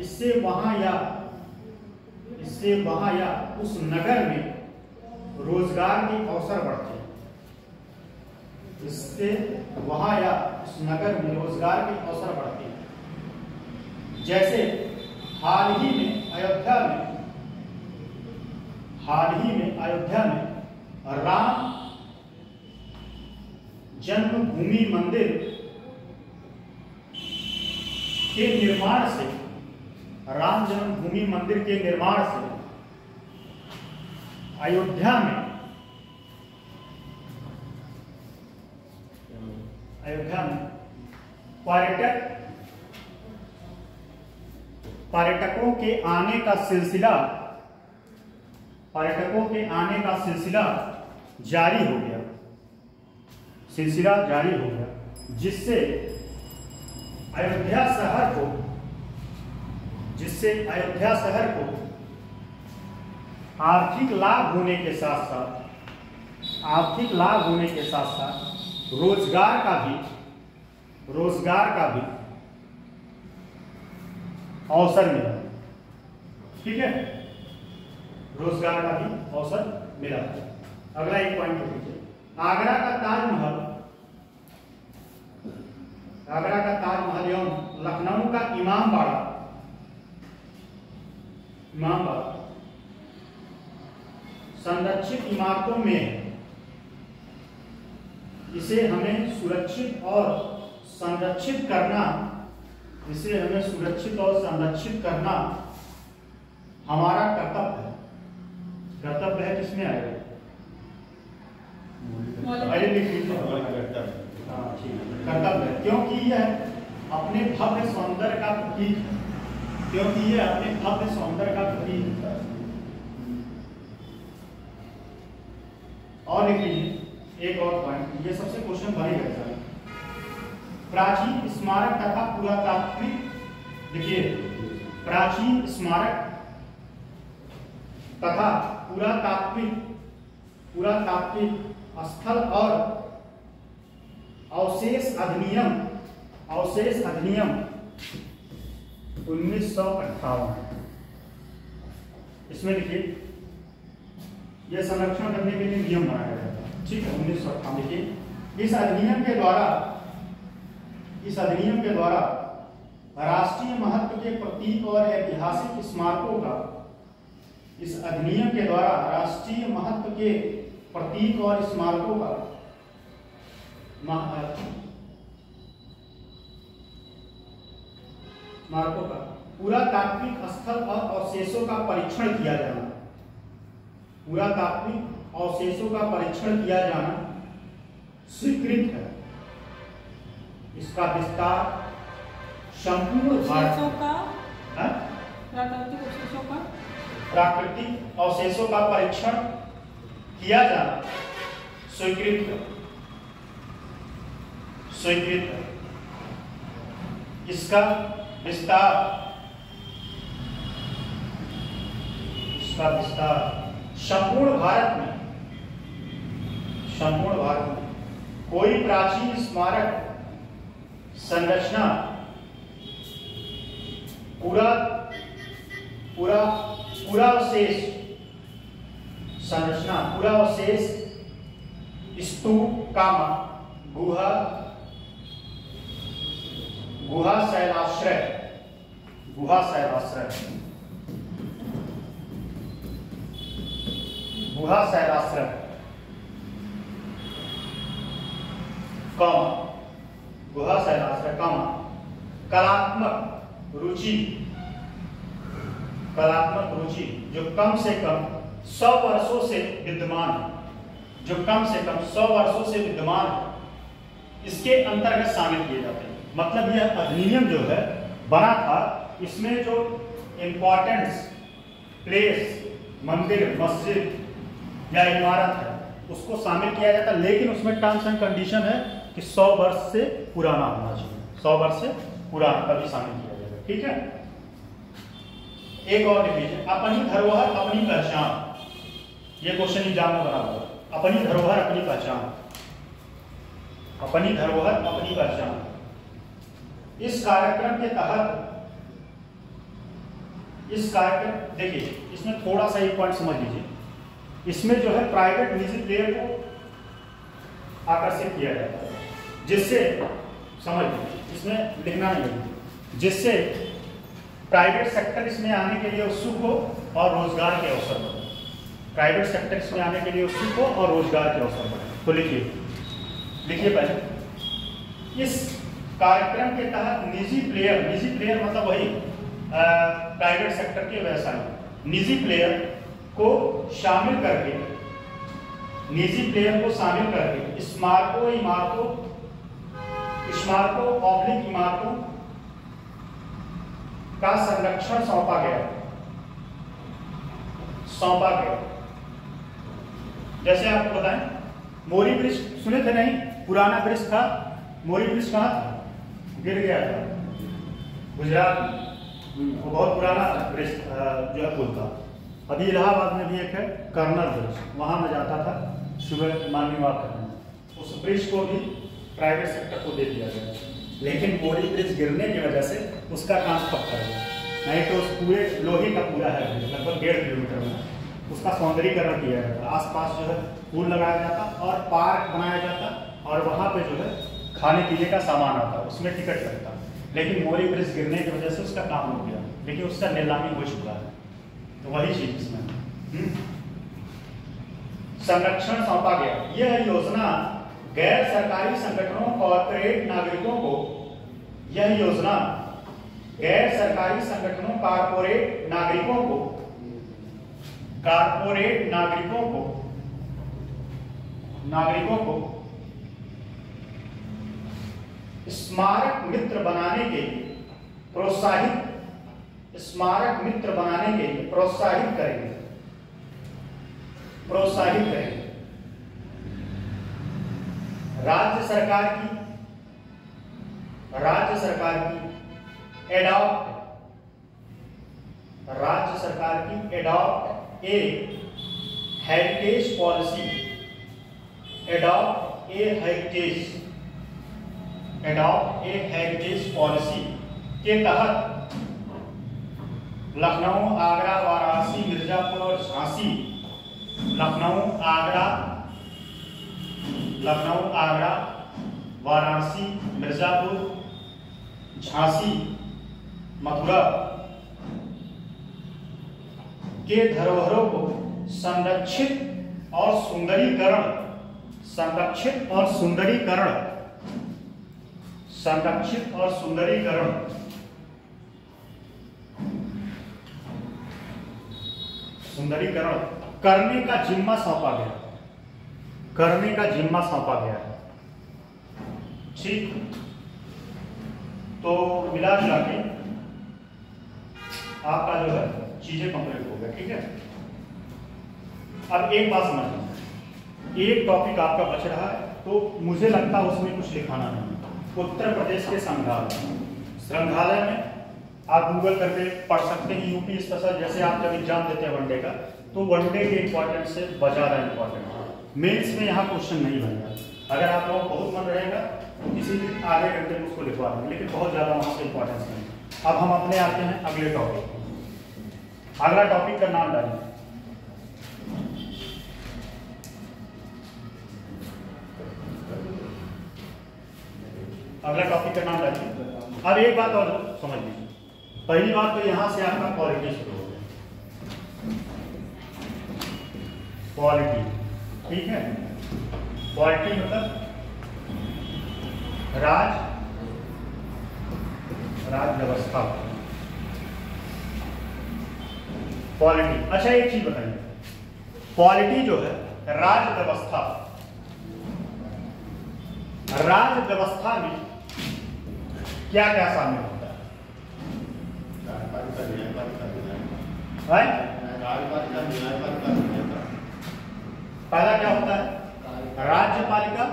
इससे वहां या उस नगर में रोजगार के अवसर बढ़ते हैं। जैसे हाल ही में अयोध्या में राम जन्मभूमि मंदिर के निर्माण से, अयोध्या में पर्यटकों के आने का सिलसिला जारी हो गया, जिससे अयोध्या शहर को आर्थिक लाभ होने के साथ साथ रोजगार का भी अवसर मिला। ठीक है, रोजगार का भी अवसर मिला। अगला एक पॉइंट लीजिए, आगरा का ताजमहल एवं लखनऊ का इमामबाड़ा संरक्षित इमारतों में है। इसे हमें सुरक्षित और संरक्षित करना हमारा कर्तव्य है। किसमें आएगा? कर्तव्य है, क्योंकि यह अपने भव्य सौंदर्य का प्रतीक है। और लिख लीजिए एक और पॉइंट, ये सबसे क्वेश्चन बनेगा सर। प्राचीन स्मारक तथा पुरातात्विक, देखिए प्राचीन स्मारक तथा पुरातात्विक स्थल और अवशेष अधिनियम 1958, इसमें देखिए यह संरक्षण करने के लिए नियम बनाया गया था। ठीक है, 1958। देखिए इस अधिनियम के द्वारा राष्ट्रीय महत्व के प्रतीक और ऐतिहासिक स्मारकों का पुरातात्विक स्थल और अवशेषों का परीक्षण किया जाना स्वीकृत है। इसका विस्तार संपूर्ण प्राकृतिक अवशेषों का परीक्षण किया जाना स्वीकृत है। इसका विस्तार संपूर्ण भारत में कोई प्राचीन स्मारक संरचना पूरा अवशेष स्तूप गुहा शैलाश्रय कलात्मक रुचि जो कम से कम 100 वर्षों से विद्यमान है, इसके अंतर्गत शामिल किए जाते हैं। मतलब यह अधिनियम जो है बना था, इसमें जो इम्पोर्टेंट प्लेस, मंदिर, मस्जिद या इमारत है उसको शामिल किया जाता, लेकिन उसमें टर्म्स एंड कंडीशन है कि 100 वर्ष से पुराना होना चाहिए। 100 वर्ष से पुराना तभी शामिल किया जाएगा। ठीक है, एक और डिवीजन, अपनी धरोहर अपनी पहचान। ये क्वेश्चन एग्जाम में बना हुआ, अपनी धरोहर अपनी पहचान। इस कार्यक्रम के तहत देखिए, इसमें थोड़ा सा एक पॉइंट समझ लीजिए। इसमें जो है प्राइवेट निजी प्लेयर को आकर्षित किया जाता है, जिससे समझ लीजिए, इसमें लिखना नहीं है, जिससे प्राइवेट सेक्टर इसमें आने के लिए उत्सुक हो और रोजगार के अवसर बढ़े। तो लिखिए पहले, इस कार्यक्रम के तहत निजी प्लेयर मतलब वही प्राइवेट सेक्टर के व्यवसायी, निजी प्लेयर को शामिल करके इमारतों का संरक्षण सौंपा गया। जैसे आपको बताएं, मोरी ब्रिज सुने थे नहीं? पुराना ब्रिज था, मोरी ब्रिज कहाँ था? गिर गया था गुजरात में। वो बहुत पुराना ब्रिज जो है पुल था। अभी इलाहाबाद में भी एक है कर्नल ब्रिज, वहाँ मैं जाता था सुबह मॉर्निंग वॉक करने। उस ब्रिज को भी प्राइवेट सेक्टर को दे दिया गया, लेकिन मोरी ब्रिज गिरने की वजह से उसका काम ठप कर गया। नहीं तो उस पूरे लोहे का पूरा है, लगभग 1.5 किलोमीटर में उसका सौंदर्यीकरण किया जाता, आसपास जो है फूल लगाया जाता और पार्क बनाया जाता, और वहाँ पे जो है खाने पीने का सामान आता, उसमें टिकट लगता। लेकिन मोरी ब्रिज गिरने की वजह से उसका काम हो गया, लेकिन उसका नीलामी हो चुका है। तो वही चीज इसमें संरक्षण सौंपा गया। यह योजना गैर सरकारी संगठनों, कॉर्पोरेट नागरिकों को, यह योजना गैर सरकारी संगठनों, कॉर्पोरेट नागरिकों को स्मारक मित्र बनाने के लिए प्रोत्साहित करेंगे। राज्य सरकार की एडॉप्ट ए हेरिटेज पॉलिसी, के तहत लखनऊ, आगरा, वाराणसी, मिर्जापुर और झांसी, वाराणसी, मिर्जापुर, झांसी, मथुरा के धरोहरों को संरक्षित और सुंदरीकरण करने का जिम्मा सौंपा गया। ठीक, तो मिला जुला के आपका जो है चीजें कंप्लीट हो गया। ठीक है, अब एक बात समझना, एक टॉपिक आपका बच रहा है, तो मुझे लगता है उसमें कुछ लिखाना नहीं। उत्तर प्रदेश के संग्रहालय में आप गूगल करके पढ़ सकते हैं। यूपी स्पेशल, जैसे आप जब एग्जाम देते हैं वनडे का, तो वनडे के इंपॉर्टेंट से ज़्यादा इंपॉर्टेंट है। मेंस में यहाँ क्वेश्चन नहीं बनेगा। अगर आप लोगों को बहुत मन रहेगा तो किसी भी आधे घंटे में उसको लिखवा देंगे, लेकिन बहुत ज़्यादा वहाँ से इंपॉर्टेंस नहीं। अब हम अपने आते हैं अगले टॉपिक। अगला टॉपिक का नाम डालिए। अगला टॉपिक का नाम डालिए। अब एक बात और समझ लीजिए। पहली बात तो यहां से आपका पॉलिटी शुरू हो गया। पॉलिटी, ठीक है, पॉलिटी मतलब राज व्यवस्था। पॉलिटी, अच्छा एक चीज बताइए, पॉलिटी जो है राज व्यवस्था में क्या क्या शामिल होता है? पहला क्या होता है? राज्यपालिका।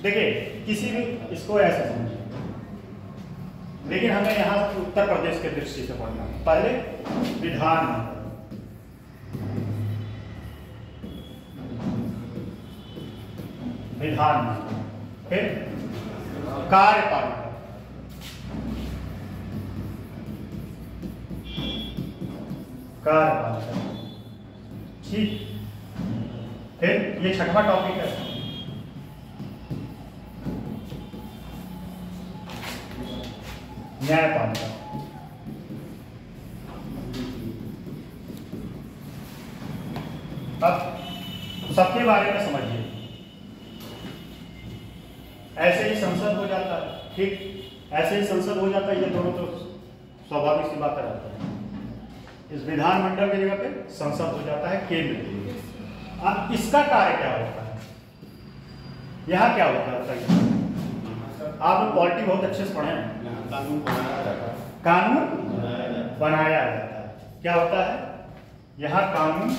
देखिए, किसी भी इसको ऐसे समझिए, लेकिन हमें यहाँ उत्तर प्रदेश के दृष्टि से पढ़ना है। पहले विधानमंडल, फिर कार्यपालिका, ठीक। फिर ये छठवां टॉपिक है, न्यायपालिका। अब सबके बारे में समझिए। ऐसे ही संसद हो जाता है, ठीक, ऐसे ही संसद हो जाता है। ये दोनों तो स्वाभाविक सी बात रहता है। इस विधानमंडल की जगह पे संसद हो जाता है केंद्र। अब इसका कार्य क्या होता है? यहाँ क्या होता है? आप पॉलिटी बहुत अच्छे से पढ़े हैं। कानून बनाया जाता है। क्या होता है? यहाँ कानून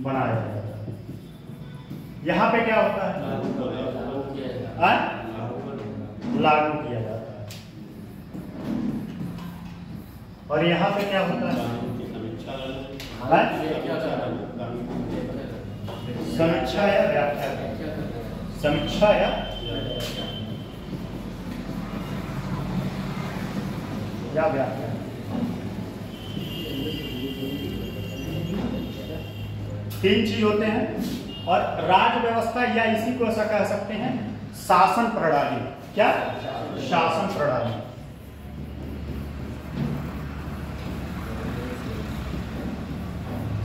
बनाया जाता है। यहाँ पे क्या होता है? लागू किया जाता है। और यहाँ पे क्या होता है? समीक्षा या व्याख्या। समीक्षा या व्याख्या। तीन चीज होते हैं। और राज्य व्यवस्था या इसी को ऐसा कह सकते हैं शासन प्रणाली। क्या? शासन प्रणाली।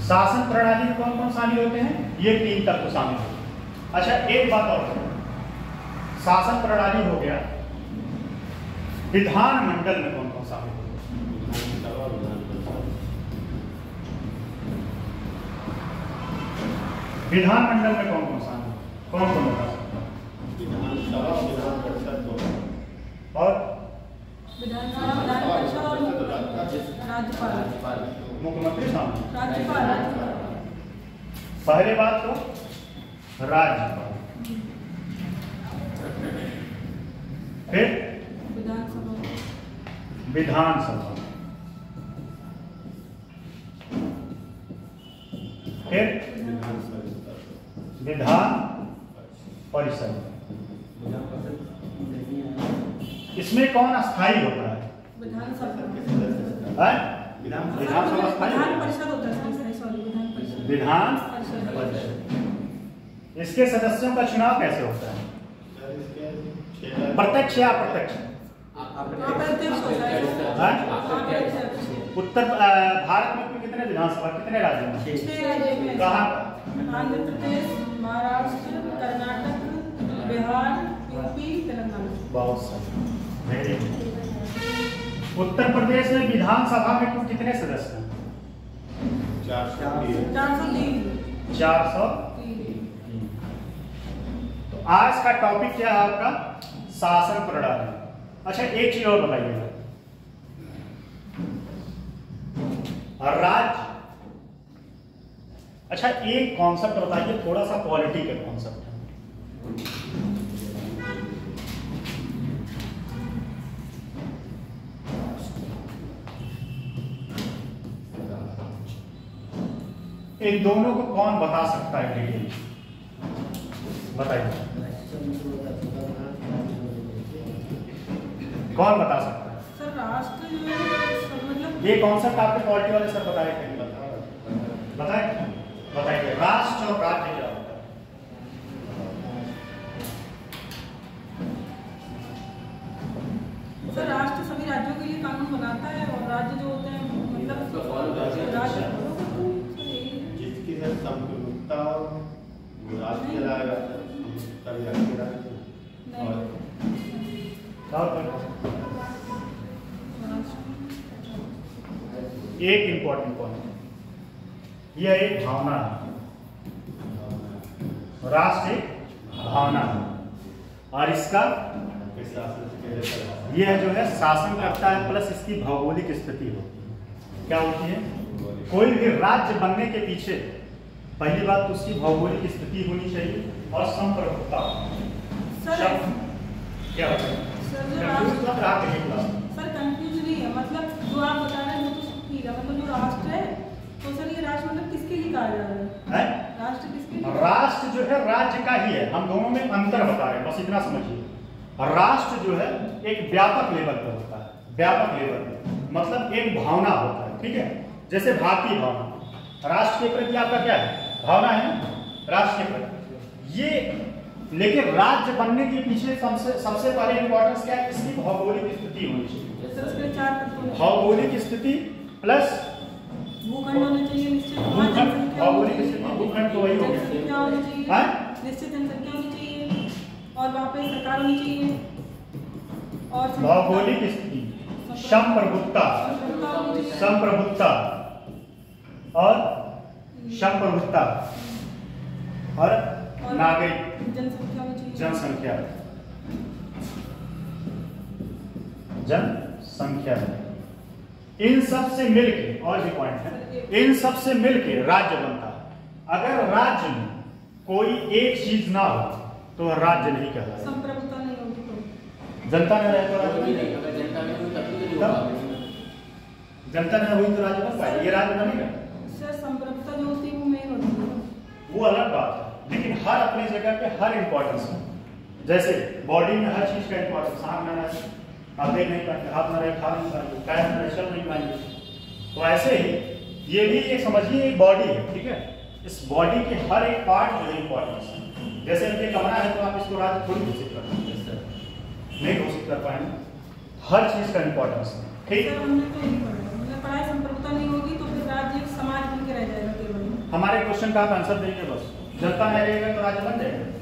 शासन प्रणाली में कौन कौन शामिल होते हैं? ये तीन तत्व शामिल होते हैं। अच्छा, एक बात और, शासन प्रणाली हो गया, विधानमंडल में कौन कौन शामिल होते हैं? विधानमंडल में कौन कौन शामिल, कौन कौन बता सकता है? विधानसभा, विधान परिषद और विधानसभा, विधान परिषद और राज्यपाल, मुख्यमंत्री शामिल। राज्यपाल। पहले बात तो राज्यपाल, फिर विधानसभा, विधानसभा, फिर विधान परिषद। इसमें कौन अस्थायी होता है? विधानसभा, विधानसभा स्थायी विधान होता है? परिषद होता है, सॉरी विधान परिषद। विधान परिषद। परिषद। इसके सदस्यों का चुनाव कैसे होता है? प्रत्यक्ष या अप्रत्यक्ष? अप्रत्यक्ष होता है। उत्तर भारत में कितने विधानसभा, कितने राज्यों में? 6 राज्यों में। कहाँ? आंध्र प्रदेश, महाराष्ट्र, कर्नाटक, बिहार, यूपी, तेलंगाना। बहुत सही, वेरी गुड। उत्तर प्रदेश में विधानसभा में कुल कितने सदस्य हैं? 403। 403। 403। तो आज का टॉपिक क्या है आपका? शासन प्रणाली। अच्छा, एक चीज और बताइएगा, राज्य। अच्छा, एक कॉन्सेप्ट बताइए, थोड़ा सा पॉलिटी का कॉन्सेप्ट है। इन दोनों को कौन बता सकता है डिटेल? बताइए, कौन बता सकता है? सर राष्ट्र जो है मतलब ये कॉन्सेप्ट आपके पॉलिटी वाले सर बताए थे? बताए, बताइए, राष्ट्र और राज्य क्या होता है? सर राष्ट्र सभी राज्यों के लिए कानून बनाता है और राज्य जो होते हैं मतलब राज्य जिसकी सर संप्रभुता वो राज्य कहलाएगा, संप्रभुता भी राज्य कहलाएगा। और एक इंपॉर्टेंट पॉइंट, यह एक भावना है। राष्ट्र एक भावना है और इसका यह जो है शासन करता है, प्लस इसकी भौगोलिक स्थिति होती है। क्या होती है? कोई भी राज्य बनने के पीछे पहली बात तो उसकी भौगोलिक स्थिति होनी चाहिए और संप्रभुता। सर क्या होता है? सर कंफ्यूज नहीं है, मतलब जो आप बता रहे हैं वो तो ठीक है, मतलब जो राष्ट्र है तो सर ये राष्ट्र मतलब किसके लिए कहा जा रहा है? राष्ट्र किसके लिए? राष्ट्र जो है राज्य का ही है, हम दोनों में अंतर बता रहे हैं, बस इतना समझिए। राष्ट्र जो है एक व्यापक लेवल पर होता है, व्यापक लेवल पर मतलब एक भावना होता है, ठीक है? जैसे भारतीय भावना, राष्ट्र के प्रति आपका क्या है? भावना है राष्ट्र के प्रति। ये लेकिन राज्य बनने के पीछे सबसे पहले इंपॉर्टेंस क्या है? इसकी भौगोलिक स्थिति होनी चाहिए। सर उसके 4 तत्व भौगोलिक स्थिति प्लस भूखंड होना चाहिए, निश्चित भौगोलिक स्थिति, भूखंड तो वही हो गया। जनसंख्या होनी चाहिए, निश्चित जनसंख्या होनी चाहिए और वहाँ पे सरकार होनी चाहिए और भौगोलिक स्थिति, संप्रभुता, संप्रभुता और संप्रभुता और नागरिक जनसंख्या होनी चाहिए, जनसंख्या, जनसंख्या। इन सब से मिलके, और भी पॉइंट है, इन सब से मिलके राज्य बनता है। अगर राज्य में कोई एक चीज ना हो तो राज्य नहीं कहलाएगा। संप्रभुता नहीं होगी तो जनता में रहे तो राज्य नहीं। जनता न हुई तो राज्य बन पाएगा, ये राज्य बनेगा। सर संप्रभुता जो होती है वो मेन होती है, वो अलग बात है, लेकिन हर अपनी जगह पे हर इंपॉर्टेंस है। जैसे बॉडी में हर चीज का इंपॉर्टेंस, हाथ में रहे आप देख नहीं पाएंगे, हाथ में रहे खा नहीं पाएंगे, पैर में रहे चल नहीं पाएंगे। तो ऐसे ही ये भी एक समझिए एक बॉडी है, ठीक है। इस बॉडी के हर एक पार्ट जो है इंपॉर्टेंस है। जैसे ये कमरा है तो आप इसको राज्य थोड़ी घोषित कर पाएंगे, नहीं घोषित कर पाएंगे, हर चीज का इंपॉर्टेंस है, ठीक। सर हमने तो यही पढ़ा है, मतलब पढ़ाई संप्रभुता नहीं होगी तो फिर राज्य एक समाज बन के रह जाएगा केवल। हमारे क्वेश्चन का आप आंसर देंगे बस, जनता नहीं रहेगा तो राज्य बन जाएगा।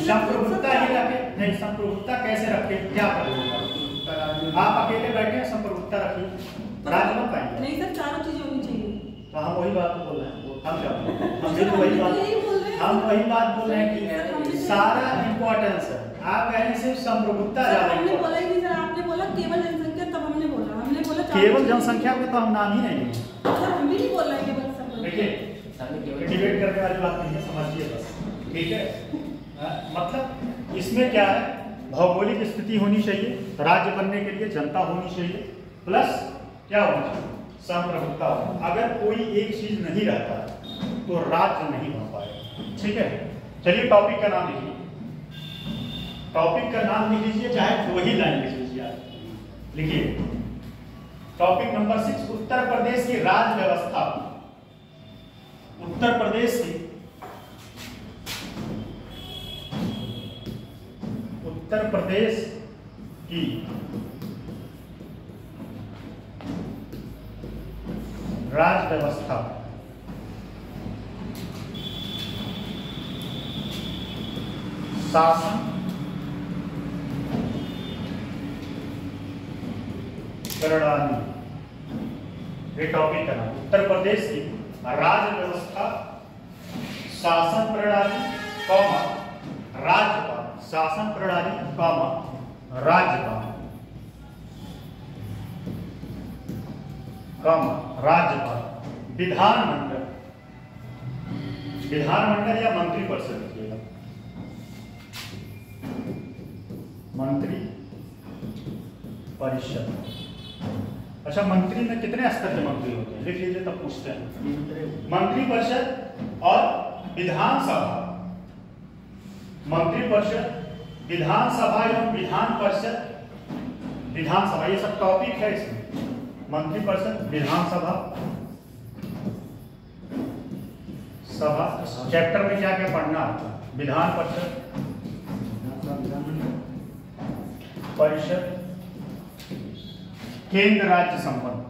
संप्रभुता ही रखे नहीं, संप्रभुता कैसे रखे, क्या करेंगे आप अकेले बैठे हैं, संप्रभुता रखिए, राज्य बन पाएंगे नहीं सर, चारों चीजें होनी चाहिए। तो हम वही बात बोल रहे हैं, हम क्या हम भी तो वही बात बोल रहे हैं कि सारा इंपॉर्टेंस है। आप कहें सिर्फ संप्रभुता ज्यादा, हमने बोला ही नहीं सर, आपने बोला केवल जनसंख्या, तब हमने बोला केवल जनसंख्या में तो हम नाम ही नहीं लेंगे सर, हम भी नहीं बोल रहे हैं केवल संप्रभुता। देखिए डिबेट करने वाली बात नहीं है, समझिए बस, ठीक है। मतलब इसमें क्या है, भौगोलिक स्थिति होनी चाहिए, राज्य बनने के लिए जनता होनी चाहिए, प्लस क्या होना चाहिए, संप्रभुता। अगर कोई एक चीज नहीं रहता तो राज्य नहीं बन पाएगा, ठीक है। चलिए टॉपिक का नाम लिखिए, टॉपिक का नाम लिख लीजिए, चाहे वही लाइन लिख लीजिए आप। लिखिए टॉपिक नंबर 6, उत्तर प्रदेश की राज्य व्यवस्था। उत्तर प्रदेश की राज्य व्यवस्था। शासन प्रणाली, ये टॉपिक का नाम। उत्तर प्रदेश की राज्य व्यवस्था, शासन प्रणाली, राज्यपाल, शासन प्रणाली, राज्यपाल, राज्यपाल, विधानमंडल, विधानमंडल या मंत्रिपरिषद लिखिएगा, मंत्री परिषद। अच्छा, मंत्री में कितने स्तर के मंत्री होते हैं, लिख लीजिए तब पूछते हैं। मंत्री परिषद और विधानसभा, मंत्री परिषद, विधानसभा एवं विधान परिषद, विधानसभा, ये सब टॉपिक है इसमें। मंत्री परिषद, विधानसभा, सभा, चैप्टर में क्या क्या पढ़ना है, विधान परिषद, परिषद, केंद्र राज्य संबंध,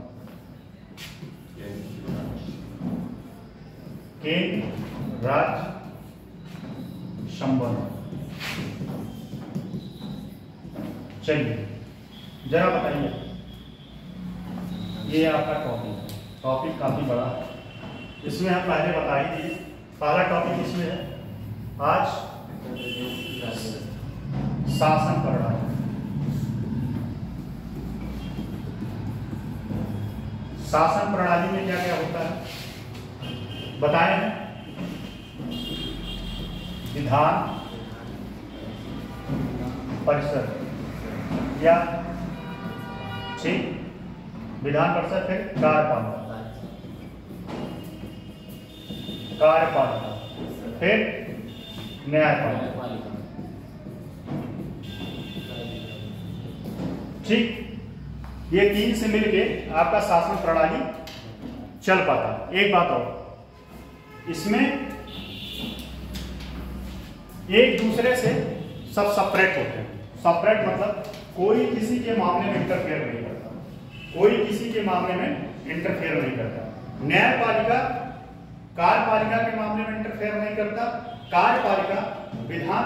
केंद्र राज्य संबंध। चलिए जरा बताइए, ये आपका टॉपिक, टॉपिक काफी बड़ा है, इसमें हम पहले बता ही दिए। पहला टॉपिक इसमें है आज शासन प्रणाली। शासन प्रणाली में क्या क्या होता है बताएं। विधान परिषद या ठीक, विधान परिषद, फिर कार्यपालिका, कार्यपालिका, फिर न्यायपालिका, ठीक। ये तीन से मिलके आपका शासन प्रणाली चल पाता। एक बात और, इसमें एक दूसरे से सब सेपरेट होते हैं। सेपरेट मतलब कोई किसी के मामले में इंटरफेयर नहीं करता, कोई किसी के मामले में इंटरफेयर नहीं करता। न्यायपालिका कार्यपालिका के मामले में इंटरफेयर नहीं करता, कार्यपालिका विधान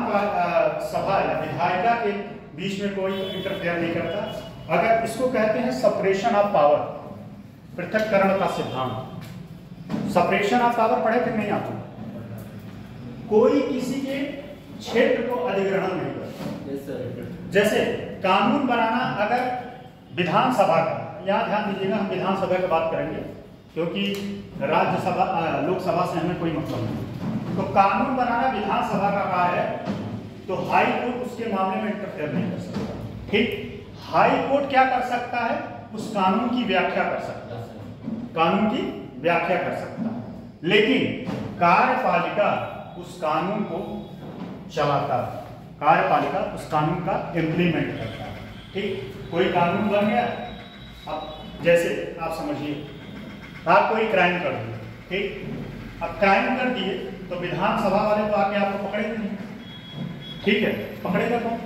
सभा या विधायिका के बीच में कोई इंटरफेयर नहीं करता। अगर इसको कहते हैं सेपरेशन ऑफ पावर, पृथक्करण का सिद्धांत। सेपरेशन ऑफ पावर पढ़े थे नहीं आप? कोई किसी के क्षेत्र को अधिग्रहण नहीं करता। जैसे कानून बनाना, अगर विधानसभा का, यहाँ ध्यान दीजिएगा, हम विधानसभा की बात करेंगे क्योंकि राज्यसभा लोकसभा से हमें कोई मतलब नहीं। तो कानून बनाना विधानसभा का कार्य है, तो हाई कोर्ट उसके मामले में इंटरफेयर नहीं कर सकता। ठीक, हाई कोर्ट क्या कर सकता है, उस कानून की व्याख्या कर सकता है, कानून की व्याख्या कर सकता है, लेकिन कार्यपालिका उस कानून को चलाता है, कार्यपालिका उस कानून का इम्प्लीमेंट करता है। ठीक, कोई कानून बन गया, अब जैसे आप समझिए आप कोई क्राइम कर दिए, ठीक, अब क्राइम कर दिए तो विधानसभा वाले तो आके आपको पकड़ेंगे नहीं, ठीक है, पकड़ेगा कौन?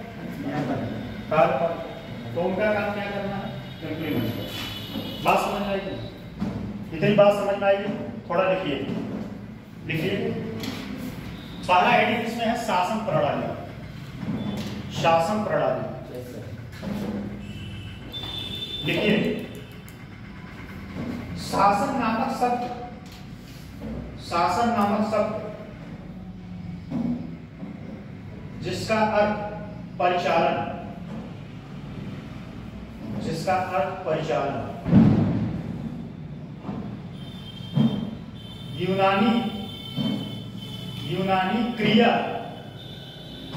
कार्यपालिका। तो उनका काम क्या करना है? इम्प्लीमेंट करना। बात समझ में आएगी? इतनी बात समझ में आएगी? थोड़ा लिखिए, लिखिए। पहला हेडिंग इसमें है शासन प्रणाली, शासन प्रणाली लिखिए। शासन नामक शब्द, शासन नामक शब्द जिसका अर्थ परिचालन, जिसका अर्थ परिचालन, यूनानी क्रिया,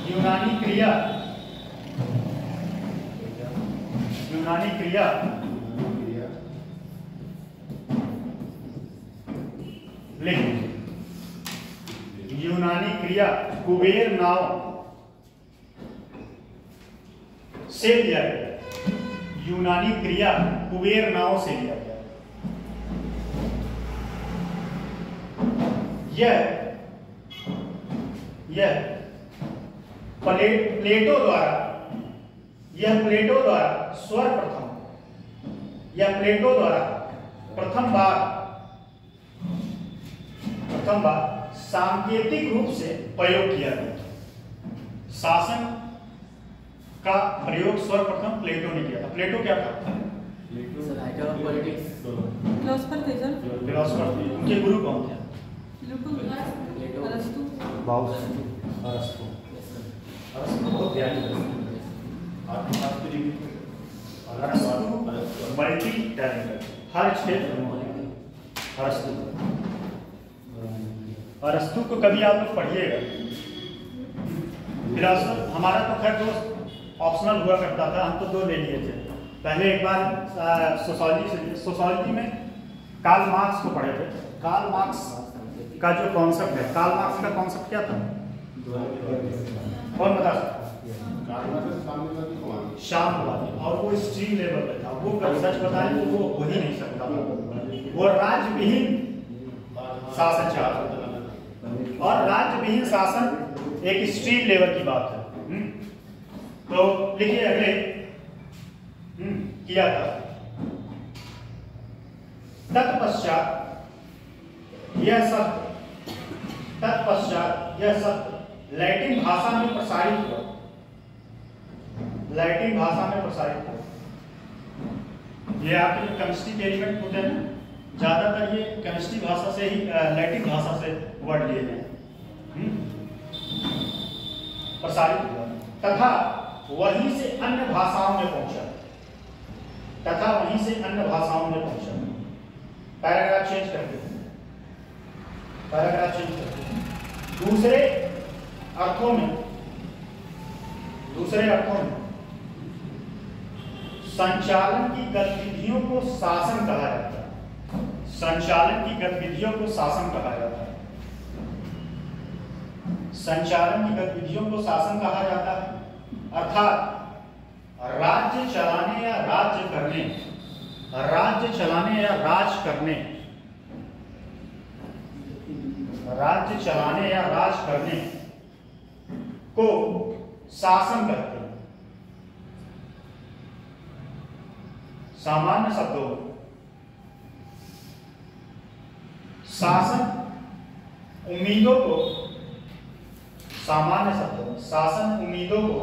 यूनानी क्रिया, यूनानी क्रिया लिख, यूनानी क्रिया कुबेर नाव से लिया गया, यूनानी क्रिया कुबेर नाव से लिया गया। यह प्लेटो द्वारा, यह प्लेटो द्वारा सर्वप्रथम, यह प्लेटो द्वारा प्रथम बार सांकेतिक रूप से प्रयोग किया गया। शासन का प्रयोग सर्वप्रथम प्लेटो ने किया था। प्लेटो क्या था? फिलोसफर थे सर। फिलोसफर थे। उनके गुरु कौन थे? अरस्तु। अरस्तु बहुत ज्ञानी मल्टी टैलेंटेड, हर क्षेत्र में अरस्तु को कभी आप लोग पढ़िएगा। फिलोसफर हमारा तो खैर दोस्त ऑप्शनल हुआ करता था, हम तो 2 ले लिए थे। पहले एक बार सोशियोलॉजी में कार्ल मार्क्स को पढ़े थे। कार्ल मार्क्स का जो कॉन्सेप्ट है, कार्ल मार्क्स का कॉन्सेप्ट क्या था? कौन बता सकता? शामवादी, और वो स्ट्रीम लेवल पे था। वो सच बताएं तो वो हो ही नहीं सकता, वो राज्य विहीन शासन चाहता, और राज्य विहीन शासन एक स्ट्रीम लेवल की बात है। तो लिखिए अगले किया था। तत्पश्चात यह शब्द लैटिन भाषा में प्रसारित हुआ, लैटिन भाषा में प्रसारित हुआ। ये आपके जो केमिस्ट्री के एलिमेंट होते हैं, ज्यादातर ये केमिस्ट्री भाषा से ही, लैटिन भाषा से वर्ड लिए गए, प्रसारित हुआ, तथा वहीं से अन्य भाषाओं में पहुंचा, तथा वहीं से अन्य भाषाओं में पहुंचा। पैराग्राफ चेंज करते हैं, पैराग्राफ चेंज करते हैं। दूसरे अर्थों में संचालन की गतिविधियों को शासन कहा जाता है। संचालन की गतिविधियों को शासन कहा जाता है। संचालन की गतिविधियों को शासन कहा जाता है, अर्थात राज्य चलाने या राज्य करने, राज्य चलाने या राज करने, राज्य चलाने या राज करने को शासन कहते हैं। सामान्य शब्दों में शासन उम्मीदों को, सामान्य शब्दों में शासन उम्मीदों को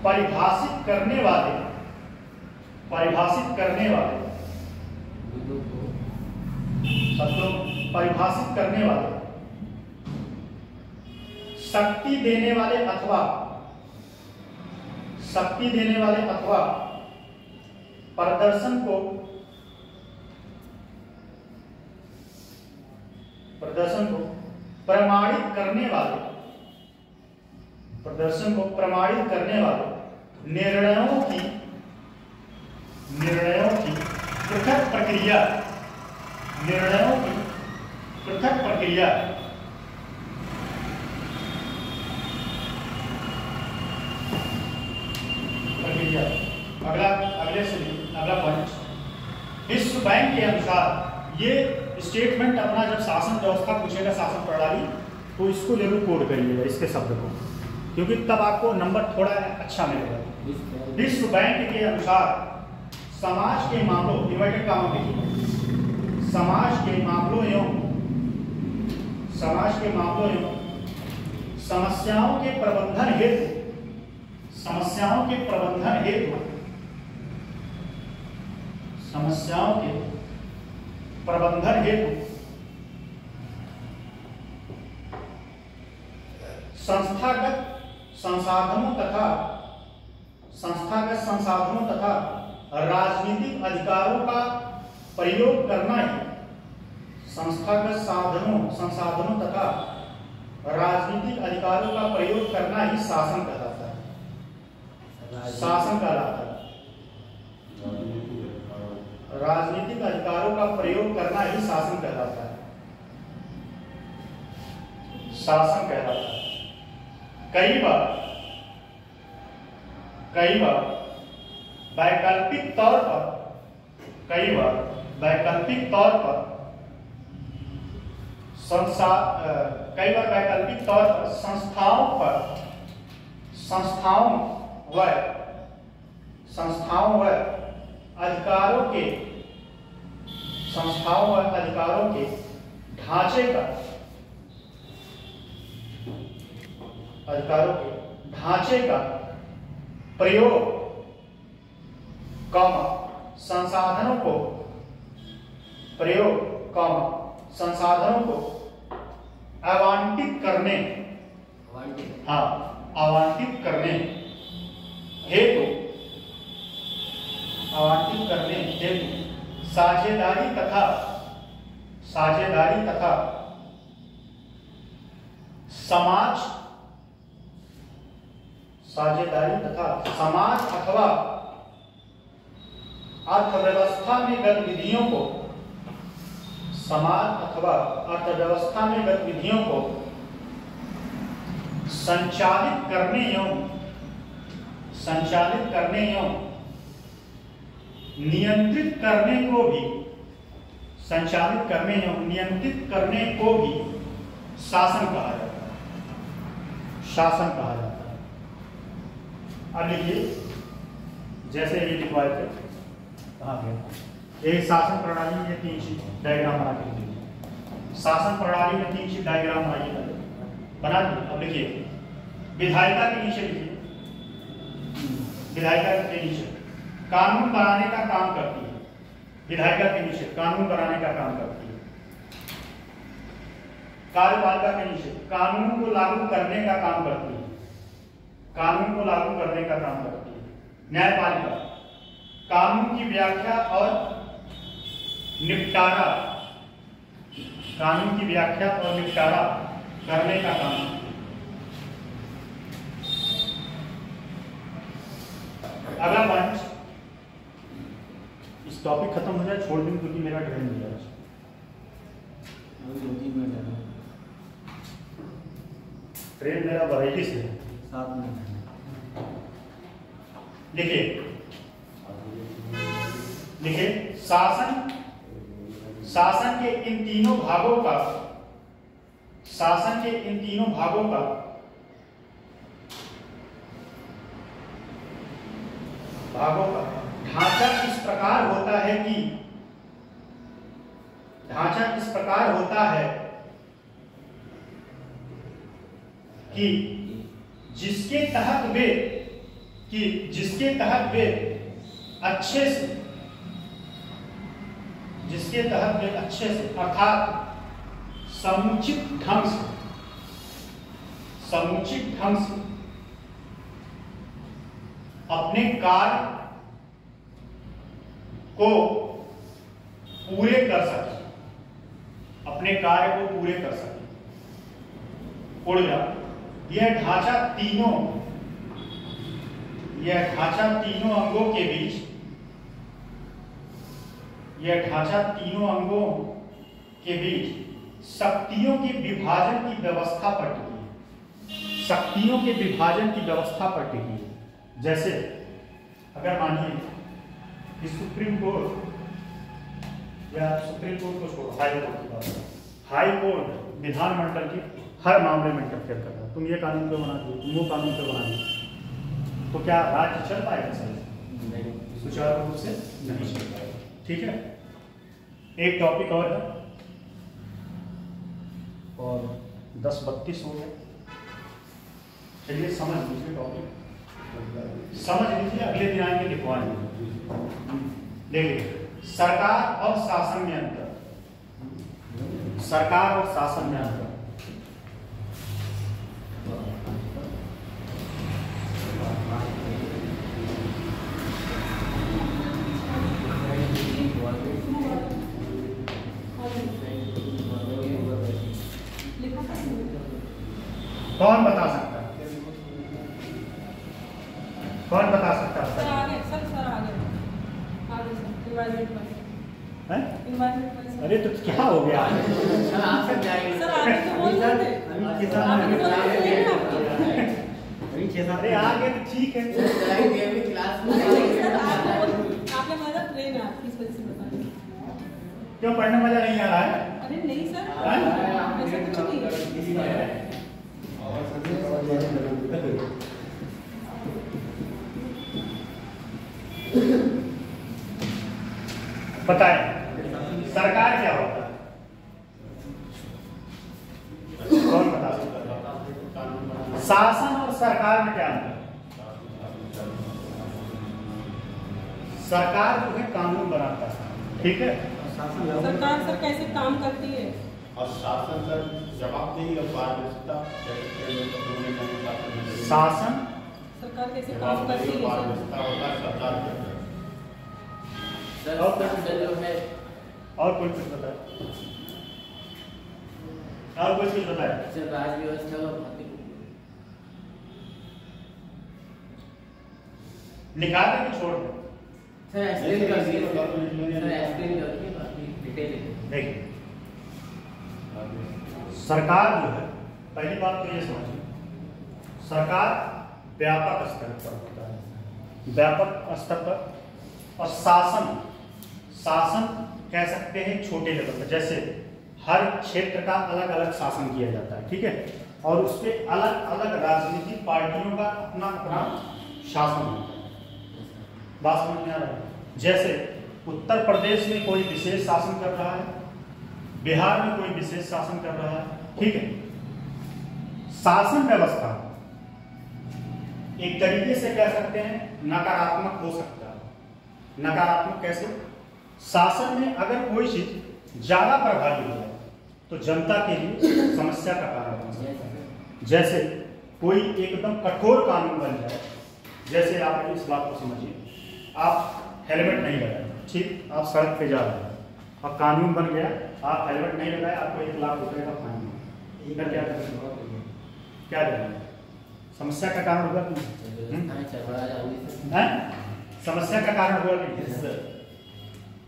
परिभाषित करने वाले शब्दों, परिभाषित करने वाले, शक्ति देने वाले अथवा प्रदर्शन को प्रमाणित करने वाले, निर्णयों की पृथक प्रक्रिया, निर्णयों की पृथक प्रक्रिया अगला पॉइंट, विश्व बैंक के अनुसार, ये स्टेटमेंट अपना जब शासन व्यवस्था पूछेगा, शासन प्रणाली, तो इसको जरूर कोड करिएगा इसके शब्द को, क्योंकि तब आपको नंबर थोड़ा अच्छा मिलेगा। विश्व बैंक के अनुसार समाज के मामलों, इन्वर्टेड कॉमा देखिए, समाज के मामलों एवं समस्याओं के प्रबंधन हेतु संस्थागत संसाधनों तथा राजनीतिक अधिकारों का प्रयोग करना ही, संस्थागत संसाधनों तथा राजनीतिक अधिकारों का प्रयोग करना ही शासन कहलाता है, शासन कहलाता है। राजनीतिक अधिकारों का प्रयोग करना ही शासन कहलाता है, शासन कहलाता है। कई बार वैकल्पिक तौर पर संस्थाओं व अधिकारों के ढांचे का प्रयोग, संसाधनों को आवंटित करने हेतु साझेदारी तथा समाज अथवा अर्थव्यवस्था में गतिविधियों को संचालित करने एवं नियंत्रित करने को भी शासन कहा जाता है। अब लिखिए, जैसे ये लिखवाए थे, कहाँ गया, एक शासन प्रणाली में 3 शीट डायग्राम बना के लिखिए। शासन प्रणाली में 3 शीट डायग्राम बना दिए। अब लिखिए, विधायिका के नीचे लिखिए, विधायिका के नीचे कानून बनाने का काम करती है, विधायिका के नीचे कानून बनाने का काम करती है। कार्यपालिका के नीचे कानून को लागू करने का काम करती है, न्यायपालिका कानून की व्याख्या और निपटारा करने का काम। अगला पॉइंट, इस टॉपिक खत्म हो जाए, छोड़ दूं क्योंकि मेरा ट्रेन मिल जाए। ट्रेन मेरा वैरायटी से है, 7 मिनट। लिखिए, शासन के इन तीनों भागों का ढांचा इस प्रकार होता है कि जिसके तहत वे अच्छे से अर्थात समुचित ढंग से अपने कार्य को पूरे कर सके, यह ढांचा यह ढांचा तीनों अंगों के बीच, यह ढांचा तीनों अंगों के बीच शक्तियों के विभाजन की व्यवस्था पर टिकी है। शक्तियों के विभाजन की व्यवस्था पर टिकी है। जैसे अगर मानिए कि सुप्रीम कोर्ट, या सुप्रीम कोर्ट को छोड़ो, हाई कोर्ट की बात करें, हाई कोर्ट विधानमंडल के हर मामले में इंटरफेयर कर रहा है, तुम ये कानून क्यों बना दिए, तुम वो कानून क्यों बना दिए, तो क्या राज्य चल पाएगा सर? सुचारू रूप से नहीं चल पाएगा। ठीक है, एक टॉपिक और है और 10:32 हो गया। चलिए समझ लीजिए टॉपिक, समझ लीजिए, अगले दिन आएंगे लिखवा लीजिए। देखिए सरकार और शासन में अंतर, सरकार और शासन में अंतर। कौन बता सकता है? कौन बता सकता है? सर आगे, सर आगे सर, इन्वायरमेंट में हैं? इन्वायरमेंट में अरे तो क्या हो गया? सर आप सब जाएंगे। सर आगे तो बोल रहे थे, अरे आगे तो ठीक है। सर जाएंगे अभी क्लास में। सर आपने हमारा ट्रेन है आपकी, इस वजह से बता रही हूं। क्यों पढ़ने मजा नहीं आ रहा है? अरे नहीं सर, हाँ? ऐसा कुछ नहीं है। बताएं सरकार क्या होता है? कौन बता सकता है? शासन और सरकार में क्या अंतर? सरकार जो है कानून बनाता है, ठीक है। सरकार सर कैसे काम करती है? और शासन सर जवाबदेही और पारदर्शिता, शासन सरकार कैसे काम करती है? पारदर्शिता होता है सरकार के अंदर। सर और शासन जो है, और कोई कुछ बताए? और कोई कुछ बताए? सर राज व्यवस्था का भौतिक निकाल के छोड़ दो। सर एक्सप्लेन कर दिए, सर एक्सप्लेन कर दिए, बाकी डिटेल देखिए सरकार जो है, पहली बात तो ये समझिए, सरकार व्यापक स्तर पर होता है, व्यापक स्तर पर। और शासन, शासन कह सकते हैं छोटे लेवल पर, जैसे हर क्षेत्र का अलग अलग शासन किया जाता है, ठीक है, और उस पर अलग अलग राजनीतिक पार्टियों का अपना अपना शासन होता है। बात समझ में आ रहा है? जैसे उत्तर प्रदेश में कोई विशेष शासन कर रहा है, बिहार में कोई विशेष शासन कर रहा है, ठीक है। शासन व्यवस्था एक तरीके से कह सकते हैं नकारात्मक हो सकता है। नकारात्मक कैसे? शासन में अगर कोई चीज ज्यादा प्रभावी हो जाए तो जनता के लिए समस्या का कारण बन सकता है। जैसे कोई एकदम कठोर कानून बन जाए, जैसे आप इस बात को समझिए, आप हेलमेट नहीं लगाए, ठीक, आप सड़क पे जा रहे हैं और कानून बन गया, आप हेलमेट नहीं लगाए, आपको 1 लाख रुपए का फाइन होगा, क्या करेंगे? क्या करेंगे? समस्या का कारण होगा कि समस्या का कारण होगा कि,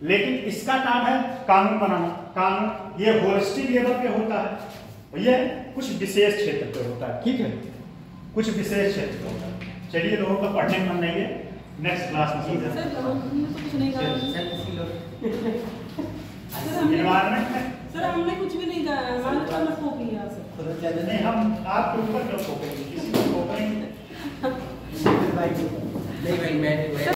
लेकिन इसका काम है कानून बनाना। कानून ये होलिस्टिक लेवल पे होता है, ये कुछ विशेष क्षेत्र पे होता है, ठीक है, कुछ विशेष क्षेत्र पे होता है। चलिए, लोगों का पढ़ने में मन नहीं है, नेक्स्ट क्लास में सीधे कुछ नहीं कहा एनवायरनमेंट में। सर, हमने कुछ भी नहीं कहा, हमारे ऊपर मत थोपिए आप सर। नहीं, हम आपके ऊपर क्यों थोपेंगे? किसी को थोपेंगे नहीं भाई मैं